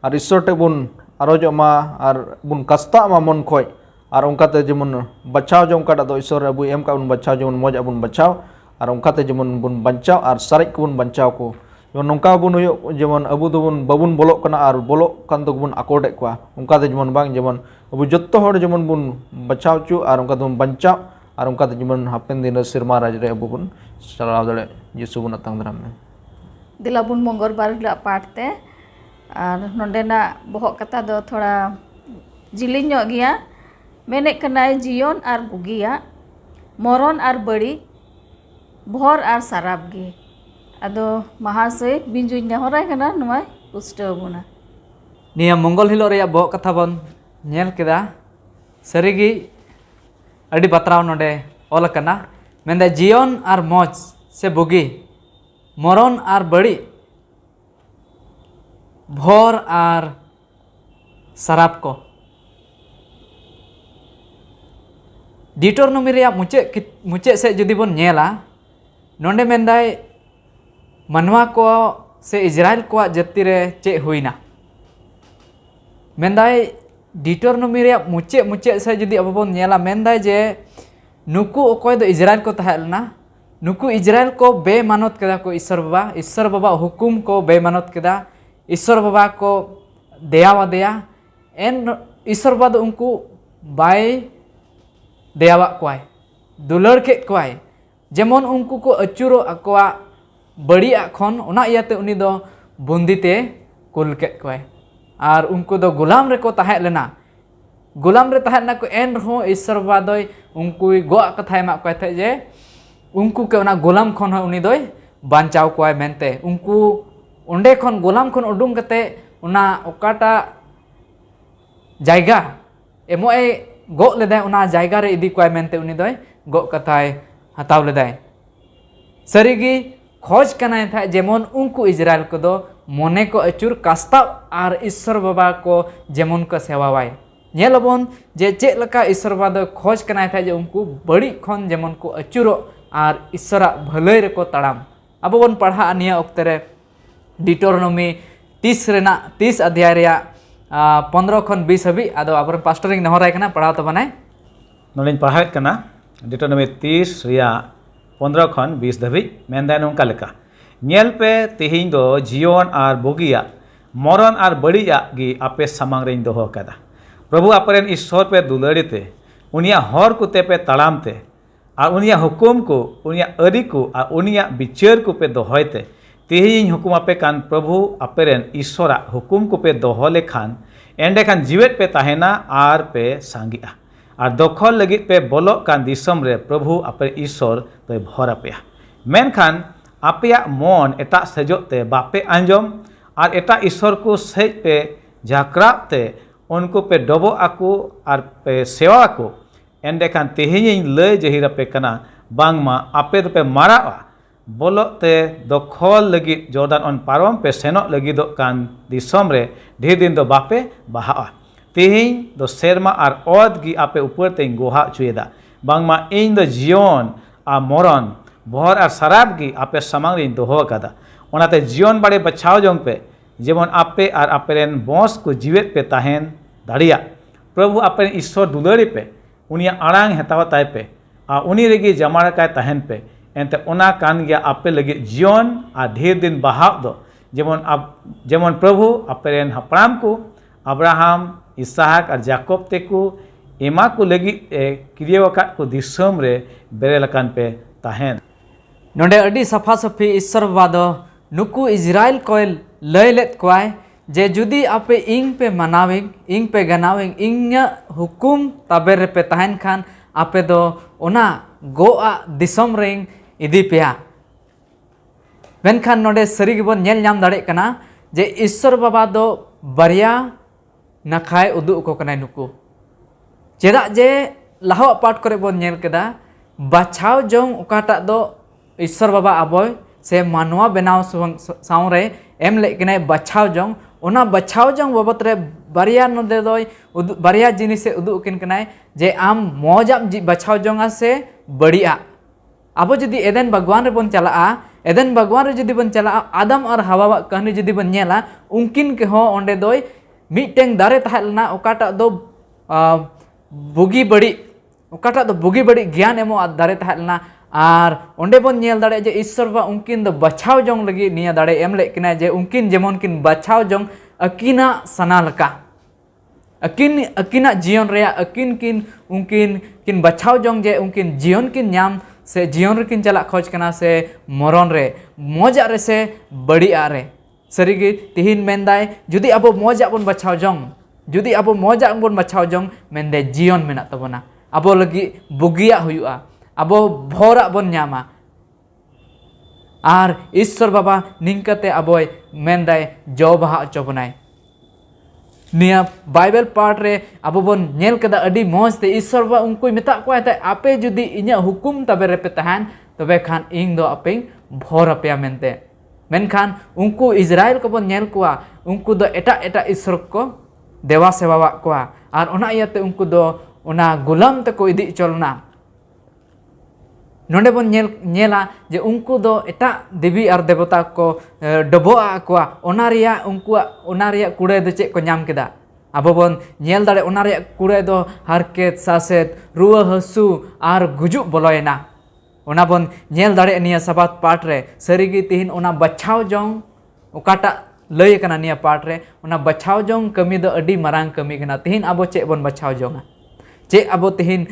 और ईश्वर ते बुन आरोजो मा और बुन कस्ता मा मन खोय और उनकाते जेमन बचाव जो उनका दो ईश्वर अबु एम का उन बचाव जेमन मौज अबुन बचाव और उनकाते जेमन बुन बचाव और सारेज को बुन बचाव को जेमन नौका बुन हो जेमन अबु दोबुन बाबुन बोलोक कना और बोलोक कान तो बुन आकोडे को उनकाते जेमन बांग जेमन अबु जत्तो हर जेमन बुन बचाव चु और उनका बुन बचाव और उनकाते जेमन हापेन दिन सिरमा राज रे अबु बुन चलाव दले यीशु बुन अतंग दराम में दिला बुन मंगलबार ला पाठते और नोंडेना बहक कथा दो थोड़ा जिलिं ᱧᱚᱜ गया मेने कनाय जीवन और बुगिया मरण और बड़ी भोर और सराब गे अदो महाशय बिंजुई नेहराय कना नुवाय पुष्टव बुना निया मंगल हिलो रे बहक कथा बन नेल केदा सरीगी अडी बतराव नोडे ऑल कना मेंदा जीवन और मौज से बुगी मरण और बड़ी भोर और शराब को डिटोरनोमी रे मुचे से जुदी बन नेला नोंडे मेंदाय मनवा को से इजराइल को जाति रे चे हुईना मेंदाय डिटोरनोमी रे मुचे से जुदी अब बन नेला मेंदाय जे नुकु ओकोय दो इजराइल को तहलना नुकु इजराइल को बेमानत केदा को ईश्वर बाबा हुकुम को बेमानत केदा ईश्वर बाबा को दयावा दया एन ईश्वर बाबा उनको बाय दयावा कोय दुलर के कोय जेमन उनको को अचुरो अकवा बड़ी खन ओना इयाते उनी दो बंदीते कुल के कोय और उनको दो गुलाम रे को ताहे लेना गुलाम रे ताहे ना को एन रहो ईश्वर बाबा दोय उनको गो कथाय मा कोय थे जे उनको के ओना गुलाम खन हो उनी दोय बांचाव कोय मेनते उनको ओंडे खन गुलाम खन उडुंग कते ओना ओकाटा जायगा एमोए गो लेदाय ओना जायगा रे इदी कोय मेनते उनी दोय गो कथाय हताव लेदाय सरीगी खोज कनाय था जेमन उनको इजराइल को दो मने को अचुर कास्ता और ईश्वर बाबा को जेमन को सेवावाय नेलबन जे चे लका ईश्वर बाबा दो खोज कनाय था जे उनको बड़ी खन जेमन को अचुरो और ईश्वरा भलई रे को तड़ाम अब बन पढ़ा निया ओक्ते रे डिटोरनोमी 30 अध्याय रे 15 खन 20 हबी आदो आबर पास्टरिंग नहराय कना पढ़ाव तो बनाय नोलिन पढ़ायत कना डिटोरनोमी 30 रिया 15 खन 20 धबी मेंदा नोंका लेका नेल पे तिहिं दो जीवन और बोगिया मरण और बड़िया गी आपे सामांग रेन दोहो कदा प्रभु आपरेन ईश्वर पे दुलड़ीते उनिया हर कुते पे तड़ामते और उनिया हुकुम को उनिया अरी को और उनिया विचार को पे दोहयते तिहिं हुकुम आपे कान प्रभु आपेरेन ईश्वरा हुकुम को पे दोहो लेखान एंडे खान जीवेत पे ताहेना आर पे सांगिया और दखल लगित पे बोलो कान दिसम रे प्रभु आपे ईश्वर तो भर आपेया मेनखान आपेया मन एटा सजोते बापे आंजम और एटा ईश्वर को सेज पे झाकराते उनको पे डबो आको और पे सेवा को एंडे खान तिहिं लय जहिर पे कना बांगमा आपे तो पे मारा बोलो ते दखल लगी जॉर्डन ऑन पारम पे सेनो लगी दो कान दिसम रे ढेर दिन दो बापे बहा तेहिं दो सेरमा आर ओद गी आपे ऊपर ते गोहा चुएदा बांगमा इन दो जीवन आ मरण भर आर शराब गी आपे समांग रे दोहो कदा ओनाते जीवन बाड़े बचाव जोंग पे जेमन आपे आर आपेरेन बॉस को जीवित पे ताहेन दाड़िया प्रभु आपेरेन ईश्वर दुलारी पे उनिया आड़ांग हेताव ताय पे आ उनी रेगी जमाड़ा काय ताहेन पे एंते ओना कान गया आपे लगे जीवन आ ढेर दिन बहाव दो जेमन प्रभु आपेरेन हपड़ाम को अब्राहम इसहाक और जाकोब तेको एमा को लगी क्रियावकात को दिसम रे बेरेलकान पे ताहेन नोंडे अडी सफा सफी ईश्वर बाबा दो नुकु इजराइल को लय लेत कोय जे जुदी आपे इंग पे मनाविंग इंग पे गनाविंग इंग हुकुम ताबेर पे ताहेन खान आपे दो ओना गोआ दिसम रिंग इदी पेया मेनखान नोंडे सरी गिबन नेल नाम दाड़े कना जे ईश्वर बाबा दो बारिया नखाय उदु को कनाय नुकु चेदा जे लाहो पाठ करे बन नेल केदा बाछाव जोंग उकाटा दो ईश्वर बाबा आबोय से मानवा बनाव सावरे एम ले कनाय बाछाव जोंग ओना बाछाव जोंग बाबत रे बारिया नोदे दोय बारिया जिनिस से उदु किन कनाय जे आम मौजाम बाछाव जोंगा से बड़िया अब जुदी एदेन भगवान रे बन चला एदेन भगवान रे जुदी बन चला आदम और हवा कहनी जुदी बन नेला उनकिन के हो ओंडे दोय मिटेंग दारे ताहेलना ओकाटा दो बुगी बड़ी ओकाटा दो बुगी बड़ी ज्ञान एमो दारे ताहेलना आर ओंडे बन नेल दाड़े जे ईश्वर बा उनकिन दो बचाव जोंग लगी निया दाड़े एम ले किना जे उनकिन जेमन किन बचाव जोंग अकिना सना लका अकिना जीवन रे अकिन किन उनकिन किन बचाव जोंग जे उनकिन जीवन किन नाम से जीवन रे किन चला खोज कना से मरण रे मजा रे से बड़ी आरे सरीगी तिहिन मेंदाय जुदी अब मजा बन बचाव जोंग जुदी अब मजा बन बचाव जोंग मेंदे जीवन मेना तबना अब लगी बुगिया हुआ अब भोरा बन नामा आर ईश्वर बाबा निंकते अब मेंदाय जो बहा चबनाय निया बाइबल पाठ रे अब बन नेल कदा अडी मौज ते ईश्वर बाबा उनको मेता को ते आपे जुदी इnya हुकुम तबे रे पे तहान तबे खान इंग दो आपे भोर अपया मेनते मेनखान उनको इजराइल को बन नेल कोआ उनको दो एटा एटा ईश्वर को देवा सेवा कोआ आर ओना इयाते उनको दो ओना गुलाम ते को इदी चलना नोंडे बन नेला जे उनको दो एटा देवी और देवता को डबोआ कोआ ओना रिया उनको ओना रिया कुड़े दो चेक को नाम केदा अब बन नेल दाड़े ओना रिया कुड़े दो हारकेत सासेत रुआ हसु आर गुजु बोलोयना ओना बन नेल दाड़े निया सबात पाठ रे सरीगी तिहिन ओना बचाव जोंग ओकाटा लय कना निया पाठ रे ओना बचाव जोंग कमी दो अडी मारांग कमी कना तिहिन अब चे बन बचाव जोंगा चे अब तिहिन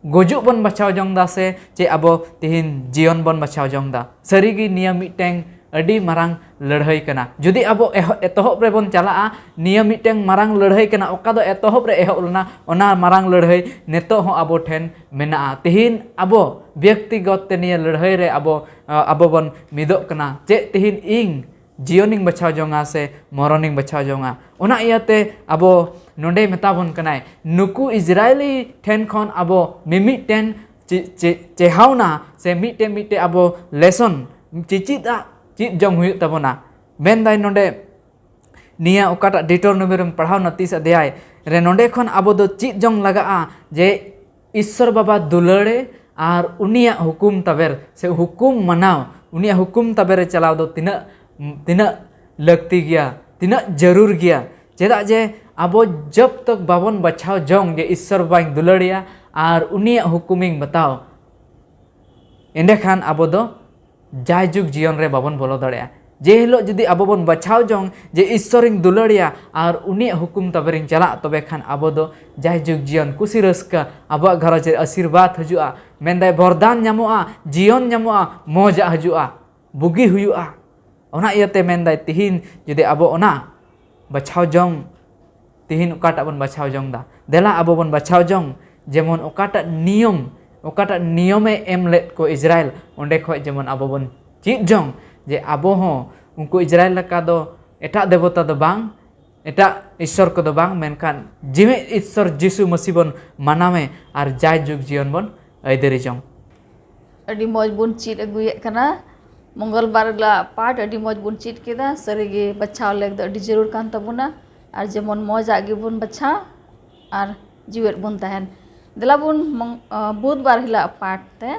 गोजु बन बचाव जोंदा से चे अब तिहिन जीवन बन बचाव जोंदा सरीगी निया मिटेंग अडी मारांग लड़ाई कना जुदी अब एतहब रे बन चला निया मिटेंग मारांग लड़ाई कना ओका दो एतहब रे एहबलना ओना मारांग लड़ाई नेतो हो अब ठेन मेना तिहिन अब व्यक्तिगत ते निया लड़ाई रे अब बन मिदो कना चे तिहिन इंग जीवनिंग बचाव जोंगा से मरनिंग बचाव जोंगा ओना इयाते अब नोंडे मेताबन कनाय नुकु इजरायली ठेन खन अब मिमिटेन चेहावना से मिटे मिटे अब लेसन चिचिदा चित जोंग हुई तबना मेनदाय नोंडे निया ओकाटा डिटोरनोमी पढ़ाव न 30 अध्याय रे नोंडे खन अब दो चित जोंग लगा जे ईश्वर बाबा दुलड़े आर उनिया हुकुम तबेर से हुकुम मनाव उनिया हुकुम तबेर चलाव दो तिना लगती गया तिना जरूर गया चेदा जे अब जब तक बाबन बचाव जोंग जे ईश्वर बाबाई दुलड़िया आर उनिया हुकुमिंग बताओ एंडे खान अब दो जायजुग जीवन रे बाबन बोलो दड़िया जे हिलो जुदी अब बन बचाव जोंग जे ईश्वरिंग दुलड़िया आर उनिया हुकुम तबेरिंग चला तबे खान अब दो जायजुग जीवन कुसी रस्का अब घरज आशीर्वाद हजुआ मेंदाय वरदान न्यामोआ जीवन न्यामोआ मौजा हजुआ बुगी हुआ ओना इयाते मेंदाय तिहिन जुदी अब ओना बचाव जोंग तिहिन ओकाटा बन बचाव जोंग दा देला अब बन बचाव जोंग जेमन ओकाटा नियमे एम लेत को इजराइल ओंडे खो जेमन अब बन चित जोंग जे अब हो उनको इजराइल लका दो एटा देवता दो बांग एटा ईश्वर को दो बांग मेनखान जिमे ईश्वर जीसु मसीह बन मानामे आर जाय जुग जीवन बन ऐदरी जोंग ᱟᱹᱰᱤ ᱢᱚᱡᱽ ᱵᱚᱱ ᱪᱮᱫ ᱟᱹᱜᱩᱭᱮᱫ ᱠᱟᱱᱟ मंगलबार ला पाठ अड़ी मौज बुन चीट केदा सरीगे बचाव लेग द अड़ी जरूर कान तबुना और जेमन मौज आगे बुन बचा और जीवेत बुन तहन दिला बुन बुधवार हिला पाठ ते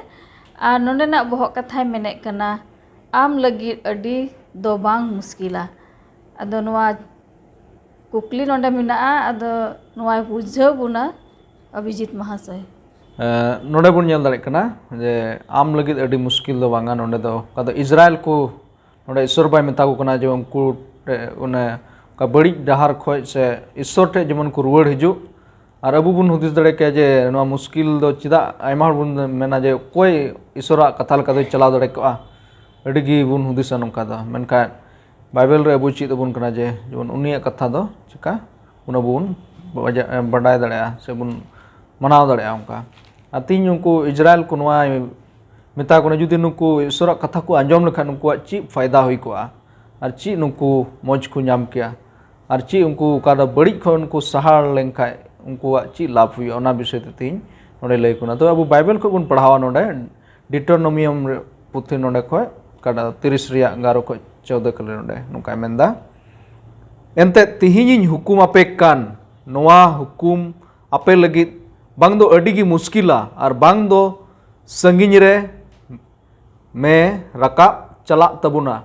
और नोंडेना बहक कथाय मेने कना आम लगी अड़ी दो बांग मुश्किला अदो नवा कुकली नोंडे मिना अदो नवा बुझाव बुना अभिजीत महाशय नोडे बुन नेल दाड़े कना जे आम लगी अड़ी मुश्किल दो बांगा नोडे दो का इजराइल को नोडे ईश्वर बाय मेता को कना जे उनको उन्हें का बड़ी डहार खोज से ईश्वर टे जेमन को रुवाड़ हिजु और अबु बुन हुदिस दाड़े के जे नवा मुश्किल दो चिदा आयमा बुन मेना जे कोई ईश्वरा कथा लका दो चला दाड़े को अड़ी गी बुन हुदिस नोका दो मेनका बाइबल रे अबु चिद बुन कना जे जेमन उनिया कथा दो चिका उन बुन बडाय दाड़े से बुन मनाव दाड़े उनका तीन उनको इजराइल को मेता को जुदी नुकु ईश्वर कथा को आंजम लेखान उनको ची फायदा हुई को और ची नुकु मौज को नाम किया और ची उनको का बड़ी खन को सहार लेंखा उनको ची लाभ हुई ओना विषय ते तीन नोडे लई कुना तो अब बाइबल को बुन पढ़ावा नोडे डिटोनोमियम पुथि नोडे खय का 30 रिया 11 खय 14 कले नोडे नुका मेंदा एनते तिहिनि हुकुम आपे कान नोआ हुकुम आपे लगी बांग दो अड़ी की मुश्किला और बांग दो संगिन रे में रका चला तबुना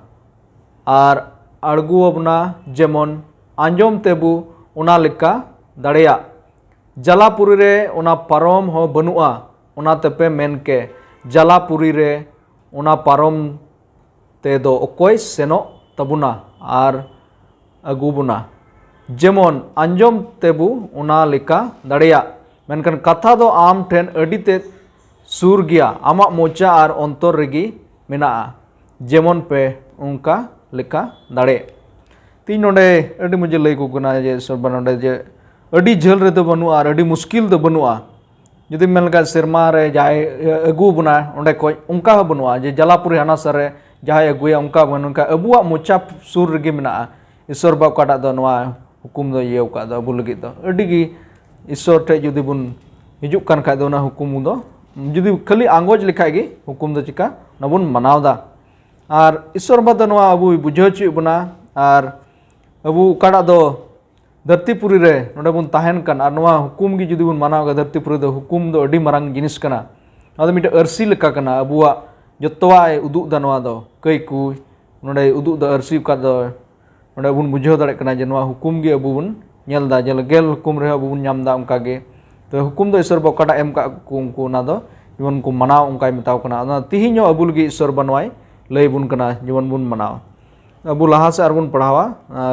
और अड़गु अबना जेमन आंजम तेबु उना लेका दाड़ेया जलापुरी रे उना पारम हो बनुआ उना तेपे मेन के जलापुरी रे उना पारम ते दो ओकोय सेनो तबुना और अगु बुना जेमन आंजम तेबु उना लेका दाड़ेया मेनकन कथा दो आम ठेन अड़ीते सुर गया आमा मोचा और अंतर रेगी मेना जेमन पे उनका लेका दाड़े तीन नोडे अड़ी मुझे लई को गुना जे सरबा नोडे जे अड़ी झल रे तो बनुआ और अड़ी मुश्किल तो बनुआ जुदी मेनका सेरमा रे जाय अगु बना ओंडे को उनका बनुआ जे जलापुरी हाना सरे जाय अगुया उनका बनुका अबुआ मोचा सुर रेगी मेना ईश्वर बा काटा दो नवा हुकुम दो ये का दो अबु लगी दो अड़ी गी ईश्वर टे जुदी बुन हिजुक कान खाय दो ना हुकुम दो जुदी खाली आंगोज लिखाय गे हुकुम दो चिका ना बुन मनावदा और ईश्वर बा दो नवा अबु बुझाव ची बना और अबु काड़ा दो धरतीपुरी रे नोडे बुन ताहेन कान और नवा हुकुम गी जुदी बुन मनाव गा धरतीपुरी दो हुकुम दो अडी मारांग जिनिस कना आदो मिटे अरसी लेका कना अबुआ जत्तवा उदुग दा नवा दो कई कु नोडे उदुग दा अरसी का दो नोडे बुन बुझाव दाड़े कना जे नवा हुकुम गी अबु बुन नेलदा जल गेल हुकुम रे अबु बुन नामदा उनका गे तो हुकुम दो ईश्वर बकाटा एम का को ना दो जीवन को मनाव उनका मेताव कना ना तिहिनो अबु लगी ईश्वर बनवाई लई बुन कना जीवन बुन मनाव अबु लहा से आर बुन पढ़ावा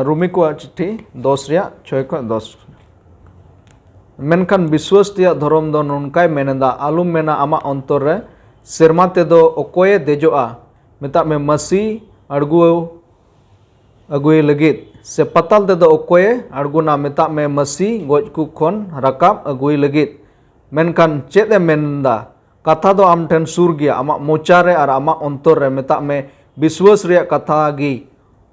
रोमी को चिट्ठी 10 रिया 6 को 10 मेनखान विश्वास तिया धर्म दो ननकाय मेनेदा आलुम मेना आमा अंतर रे सेरमा ते दो ओकोय देजोआ मेता में मसी अड़गु अगुए लगित से पताल ते दो ओकोय अड़गुना मेता में मसी गोज कु खन रकाब अगुए लगित मेनखान चेद मेनदा कथा दो आम ठेन सुर गया आमा मोचा रे और आमा अंतर रे मेता में विश्वास रे कथा गी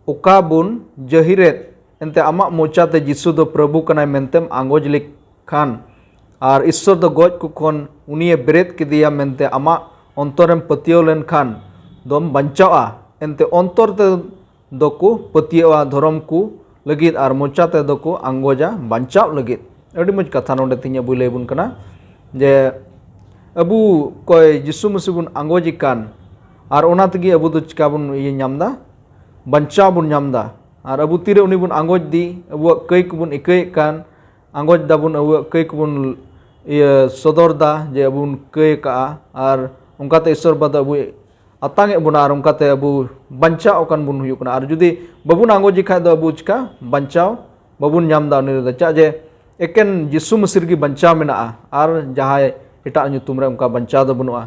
ओका बुन जहिरेत एनते आमा मोचा ते जिसु दो प्रभु कनाय मेनतेम आंगोज लिख खान और ईश्वर दो गोज कु खन उनिये बेरेत के दिया मेनते आमा अंतरम पतियो लेन खान दोम बंचावा एनते अंतर ते दोको पतिया धर्म को लगित और मोचा ते दोको आंगोजा बंचाव लगित अड़ी मज कथा नोडे तिnya बुई लई बुन कना जे अबु कोय यीशु मसीह बुन आंगोजी कान और ओना तगी अबु दो चिका बुन ये नामदा बंचाव बुन नामदा और अबु तीरे उनी बुन आंगोज दी अबु कई को बुन इकई कान आंगोज दा बुन अबु कई को बुन ये सदर दा जे अबु कई का और उनका ते ईश्वर बद अबु अतांगे बुना और उनका ते अबु बंचाव कान बुन हुयु कना और जुदी बबुन आंगोजी खाय दो अबु चिका बंचाव बबुन नामदा उनी दा चा जे एकेन यीशु मसीह की बंचाव मेना और जहाय एटा nyutum रे उनका बंचाव दो बनुआ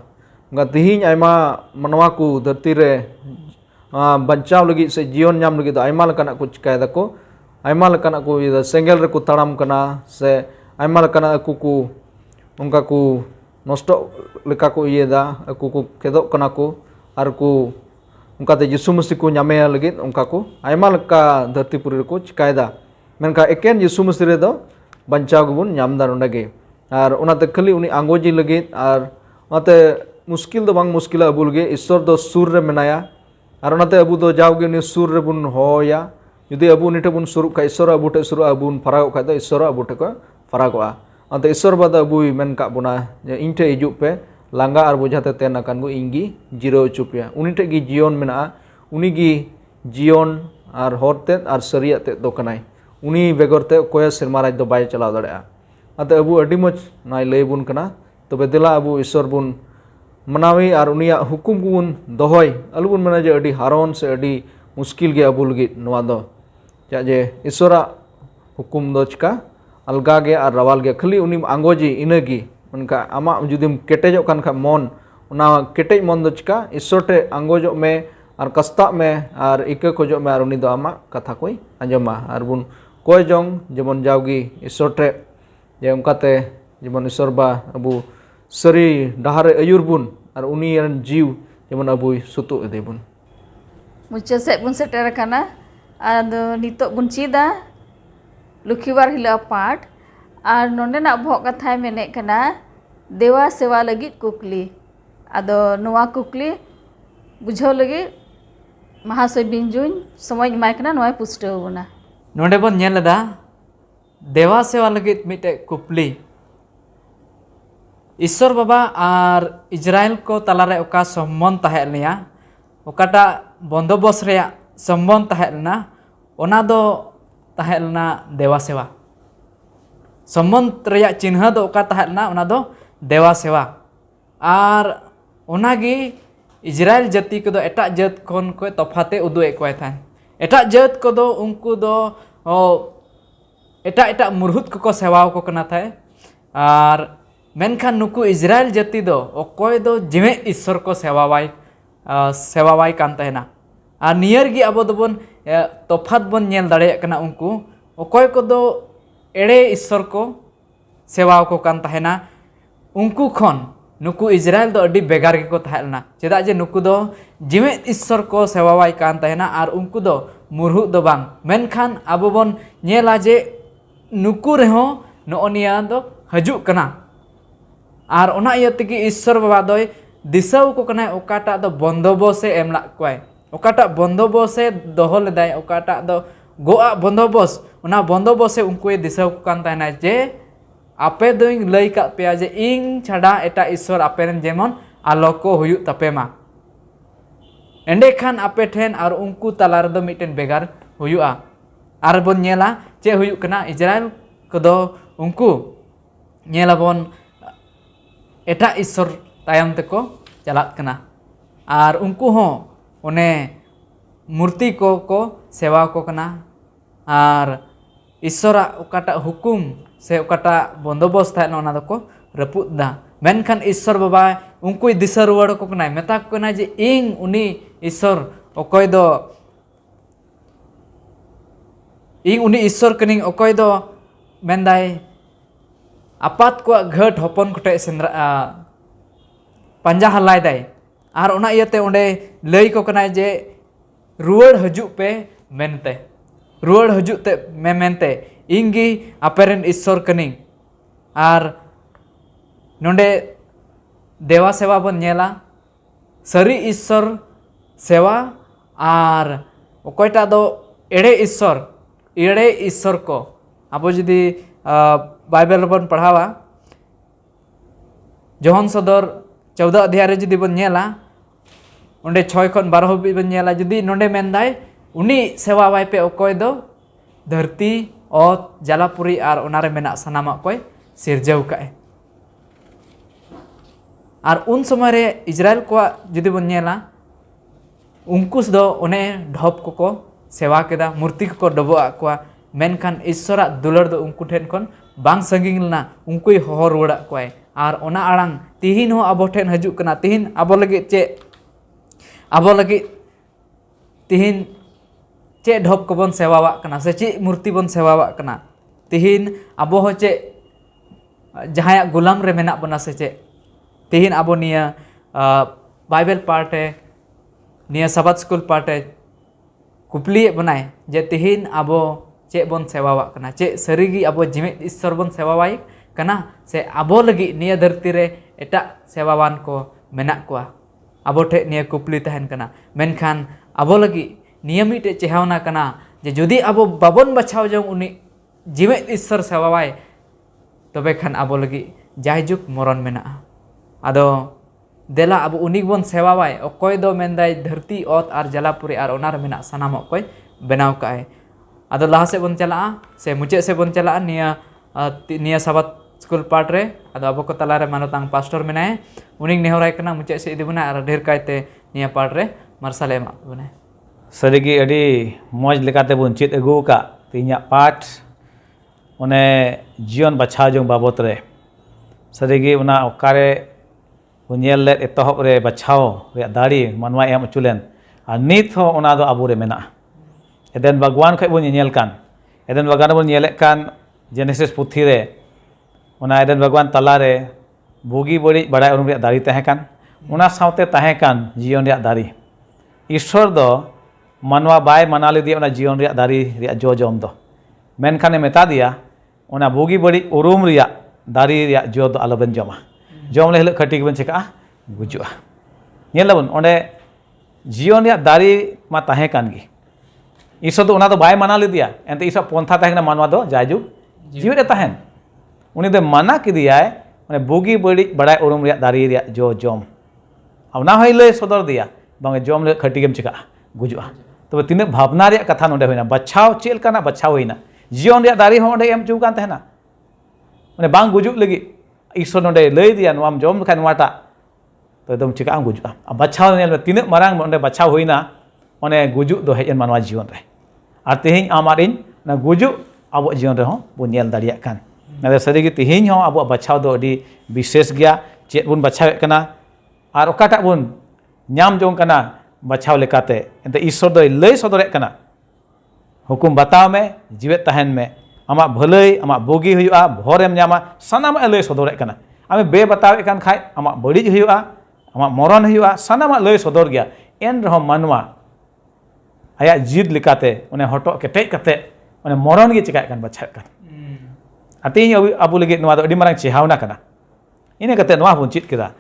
उनका तिहिन आयमा मनवा को धरती रे बंचाव लगी से जीवन नाम लगी दो आयमा लकाना को चिकाय दको आयमा लकाना को ये सेंगल रे को तड़ाम कना से आयमा लकाना को उनका को नष्ट लेका को ये दा को खेदो कना को और को उनका ते यीशु मसीह को नामे लगी उनका को आयमा लका धरतीपुरी को चिकाय दा मेनका एकेन यीशु मसीह रे दो बंचाव गुबुन नामदा नोंडे और उनाते खाली उनी आंगोजी लगित और उनाते मुश्किल दो बांग मुश्किल अबू लगे ईश्वर दो सुर रे मेनाया और ओनाते अबू दो जाओगे उनी सुर रे बुन होया जुदी अबू उनी ठे बुन सुरुक खा ईश्वर अबू ठे सुरुक अबू फराग खा दो ईश्वर अबू ठे को फरागोआ अंते ईश्वर बाद अबू मेन का बुना जे इन ठे हिजुग पे लांगा और बोझाते तेन अकान गो इंगी जिरो चुपिया उनी ठे गी जीवन मेना उनी गी जीवन और होरते और सरियाते दो कनाई उनी बेगरते कोया सिरमाराज दो बाय चलाव दड़ेया अते अबू अडी मज नाय लय बुन कना तबे दिला अबू ईश्वर बुन मनावी और उनिया हुकुम बुन दोहय अलु बुन मना जे अडी हारोन से अडी मुश्किल गे अबू लगी नवा दो जे ईश्वरा हुकुम दो चिका अलगा गे और रवाल गे खाली उनी आंगोजी इनगी उनका आमा जुदिम केटेजो कान खा मन उना केटेज मन दो चिका ईश्वर टे आंगोजो में और कस्ता में और इके खोजो में और उनी दो आमा कथा कोई अंजमा और बुन कोय जोंग जेमन जावगी ईश्वर टे जे उनकाते जेमन ईश्वर बा अबू सरी डहारे अयुर बुन और उनी जीव जेमन अबू सुतु इदे बुन मुझे से बुन सेटर काना आदो नितो बुन चीदा लुखीवार हिला पाठ और नोंडे ना भोग कथा मेने कना देवा सेवा लगी कुकली आदो नोवा कुकली बुझाव लगी महाशय बिंजुन समय माय कना नोय पुष्टव बुना नोंडे बन नेलदा देवा सेवा लगी मिटे कुपली ईश्वर बाबा और इजराइल को तलारे ओका सम्बन्ध तहेलनिया ओकाटा बंदोबस्त रे सम्बन्ध तहेलना ओना दो तहेलना देवा सेवा सम्बन्ध रे चिन्ह दो ओका तहेलना ओना दो देवा सेवा और ओनागी इजराइल जाति को दो एटा जात कोन को तफाते उदुए कोय थान एटा जात को दो उनको दो एटा एटा मुरहुत को सेवाओ को कना थाए और मेनखान नुकु इजराइल जाति दो ओकोय दो जिमे ईश्वर को सेवावाई कान तहेना और नियर गी अब दोबन तफात बन नेल दाड़े कना उनको ओकोय को दो एड़े ईश्वर को सेवाओ को कान तहेना उनको खन नुकु इजराइल दो अडी बेगार गे को तहेलना चेदा जे नुकु दो जिमे ईश्वर को सेवावाई कान तहेना और उनको दो मुरहु दो बांग मेनखान अब बन नेला जे नुकु रेहो नोनिया दो हजु कना और ओना इयतेगी ईश्वर बाबा दो दिसाव को कना ओकाटा दो बंदोबसे एमला कोय ओकाटा बंदोबसे दोहो लेदाय ओकाटा दो गोआ बंदोबस ओना बंदोबसे उनको दिसाव को कान ताना जे आपे दो लई का पे जे इन छाड़ा एटा ईश्वर आपेन जेमन आलो को हुयु तपेमा एंडे खान आपे ठेन और उनको तलार दो मिटेन बेगार हुयुआ और बन नेला चे हुयु कना इजराइल को दो उनको नेला बन एटा ईश्वर तायम तको चलात कना और उनको हो उन्हें मूर्ति को सेवा को कना और ईश्वरा ओकाटा हुकुम से ओकाटा बंदोबस्त है ना दो को रपुदा मेनखान ईश्वर बाबा उनको दिशा रुवाड़ को कना मेता को कना जे इंग उनी ईश्वर ओकोय दो इंग उनी ईश्वर कनिंग ओकोय दो मेंदाय आपात को घट हपन कोटे सेंद्रा पंजा हलाय दाय और ओना इयते ओंडे लई को कना जे रुवाड़ हजु पे मेनते रुवाड़ हजु ते मेनते इंगी आपेरेन ईश्वर कनिंग और नोंडे देवा सेवा बन नेला सरी ईश्वर सेवा और ओकोयटा दो एड़े ईश्वर को अब जुदी बाइबल बन पढ़ावा जोहन सदर 14 अध्याय जुदी बन नेला उन्डे 6 खन 12 हबी बन नेला जुदी नोंडे मेनदाय उनी सेवा वाई पे ओकोय दो धरती और जलापुरी और ओनारे मेना सनामा कोय सिरजाव काए और उन समय रे इजराइल को जुदी बन नेला उनकुस दो ओने ढप को सेवा केदा मूर्ति को डबो आक्वा मेनखान ईश्वरा दुलर दो उनको ठेन खन बांग संगिंग लना उनको होहो रुवाड़ा कोय और ओना आड़ांग तिहिन हो आबो ठेन हजु कना तिहिन आबो लगे तिहिन चे ढप को बन सेवावा कना से चे मूर्ति बन सेवावा कना तिहिन आबो हो चे जहाया गुलाम रे मेना बना से चे तिहिन आबो निया बाइबल पार्टे निया सबात स्कूल पार्टे कुपली बनाए जे तिहिन आबो चे बन सेवावा कना चे सरीगी आबो जिमे ईश्वर बन सेवावाई कना से आबो लगी निया धरती रे एटा सेवावान को menak kuah. Abo tek niya kupli tahan kana. Menkan abo lagi niya mite cehawna kana je judi abo babon bachau jong uni jiwet Isor sewawai tobe kan abo lagi jahjuk moron menak. Ado dela abo unik bon sewawai okoy do mendai dharti ot ar jalapuri ar onar menak sanam okoy benaw kae. Ado laha se bon chalaa se muche se bon chalaa niya sabat school part re ado abo ko talare manotang pastor menae uning nehorai kana muche se idibuna ar dher kaite niya part re marsal ema bune. Sarigi adi moj lekate bun chit agu ka tinya part one jion bachao jong babot re sarigi una okare bunyel let etohop re bachao re dari manwa em chulen a nit ho ona do abure mena eden bagwan khai bun nyel kan eden bagan bun nyelek kan Genesis puthi re ona eden bagwan talare bugi bori badai urum re dari tahe kan ona saute tahe kan jion re dari Ishwar do manwa bai manali dia ona jion ria dari ria jo jom do menkhane meta dia ona bugi bari urum ria dari ria jo do aloben joma jom le hilo khati ben cheka gujua nyelabun onde jion ria dari ma tahe kan gi Ishwar do ona do bai manali dia ente Ishwar pontha tahe na manwa do jaju jiwet tahen uni de mana ki dia mane bugi bari badai urum ria dari ria jo jom ona hoile sodor dia bang jom le khati gem cheka gujua तो तीन भावना रे कथा नोडे होइना बचाव चेल काना बचाव होइना जीवन रे दारी होंडे एम चू कान तहना माने बांग गुजुक लगी ईश्वर नोडे लई दिया नोम जम खान वाटा तो एकदम चिका आम गुजुआ बचाव नेल तीन मारांग नोडे बचाव होइना माने गुजुक दो हेजन मानवा जीवन रे आर तेहिं आमार इन ना गुजुक अब जीवन रे हो बो नेल दारिया कान ना सरी गे तेहिं हो अब बचाव दो अडी विशेष गया चेत बुन बचाव कना आर ओकाटा बुन ᱧᱟᱢ ᱡᱚᱝ ᱠᱟᱱᱟ ᱵᱟᱪᱷᱟᱣ ᱞᱮᱠᱟᱛᱮ ᱮᱱᱛᱮ ईश्वर ᱫᱚᱭ ᱞᱟᱹᱭ ᱥᱚᱫᱚᱨᱮᱫ ᱠᱟᱱᱟ ᱦᱩᱠᱩᱢ ᱵᱟᱛᱟᱣ ᱢᱮ ᱡᱤᱣᱮᱫ ᱛᱟᱦᱮᱱ ᱢᱮ ᱟᱢᱟᱜ ᱵᱷᱟᱹᱞᱟᱹᱭ ᱟᱢᱟᱜ ᱵᱩᱜᱤ ᱦᱩᱭᱩᱜᱼᱟ ᱵᱷᱚᱨᱮᱢ ᱧᱟᱢᱟ ᱥᱟᱱᱟᱢᱟᱜ ᱞᱟᱹᱭ ᱥᱚᱫᱚᱨᱮᱫ ᱠᱟᱱᱟ ᱟᱢᱮ ᱵᱮ ᱵᱟᱛᱟᱣᱮᱫ ᱠᱟᱱ ᱠᱷᱟᱡ ᱟᱢᱟᱜ ᱵᱟᱹᱲᱤᱡ ᱦᱩᱭᱩᱜᱼᱟ ᱟᱢᱟᱜ ᱢᱚᱨᱚᱱ ᱦᱩᱭᱩᱜᱼᱟ ᱥᱟᱱᱟᱢᱟᱜ ᱞᱟᱹᱭ ᱥᱚᱫᱚᱨ ᱜᱮᱭᱟ ᱮᱱ ᱨᱮᱦᱚᱸ ᱢᱟᱱᱣᱟ ᱟᱭᱟᱜ ᱡᱤᱫ ᱞᱮᱠᱟᱛᱮ ᱚᱱᱮ ᱦᱚᱴᱚᱜ ᱠᱮᱴᱮᱡ ᱠᱟᱛᱮ ᱚᱱᱮ ᱢᱚᱨᱚᱱ ᱜᱮ ᱪᱮᱠᱟᱭᱮᱫ ᱠᱟᱱ ᱵᱟᱪᱷᱟᱣᱮᱫ ᱠᱟᱱ ᱟᱛᱤᱧ ᱟᱵᱚ ᱞᱟᱹᱜᱤᱫ ᱱᱚᱣᱟ ᱫᱚ ᱟᱹᱰᱤ ᱢᱟᱨᱟᱝ ᱪᱮᱦᱟᱣᱱᱟ ᱠᱟᱱᱟ ᱤᱱᱟᱹ ᱠᱟᱛᱮ ᱱᱚᱣᱟ ᱵᱚᱱ ᱪᱮᱫ ᱠᱮᱫᱟ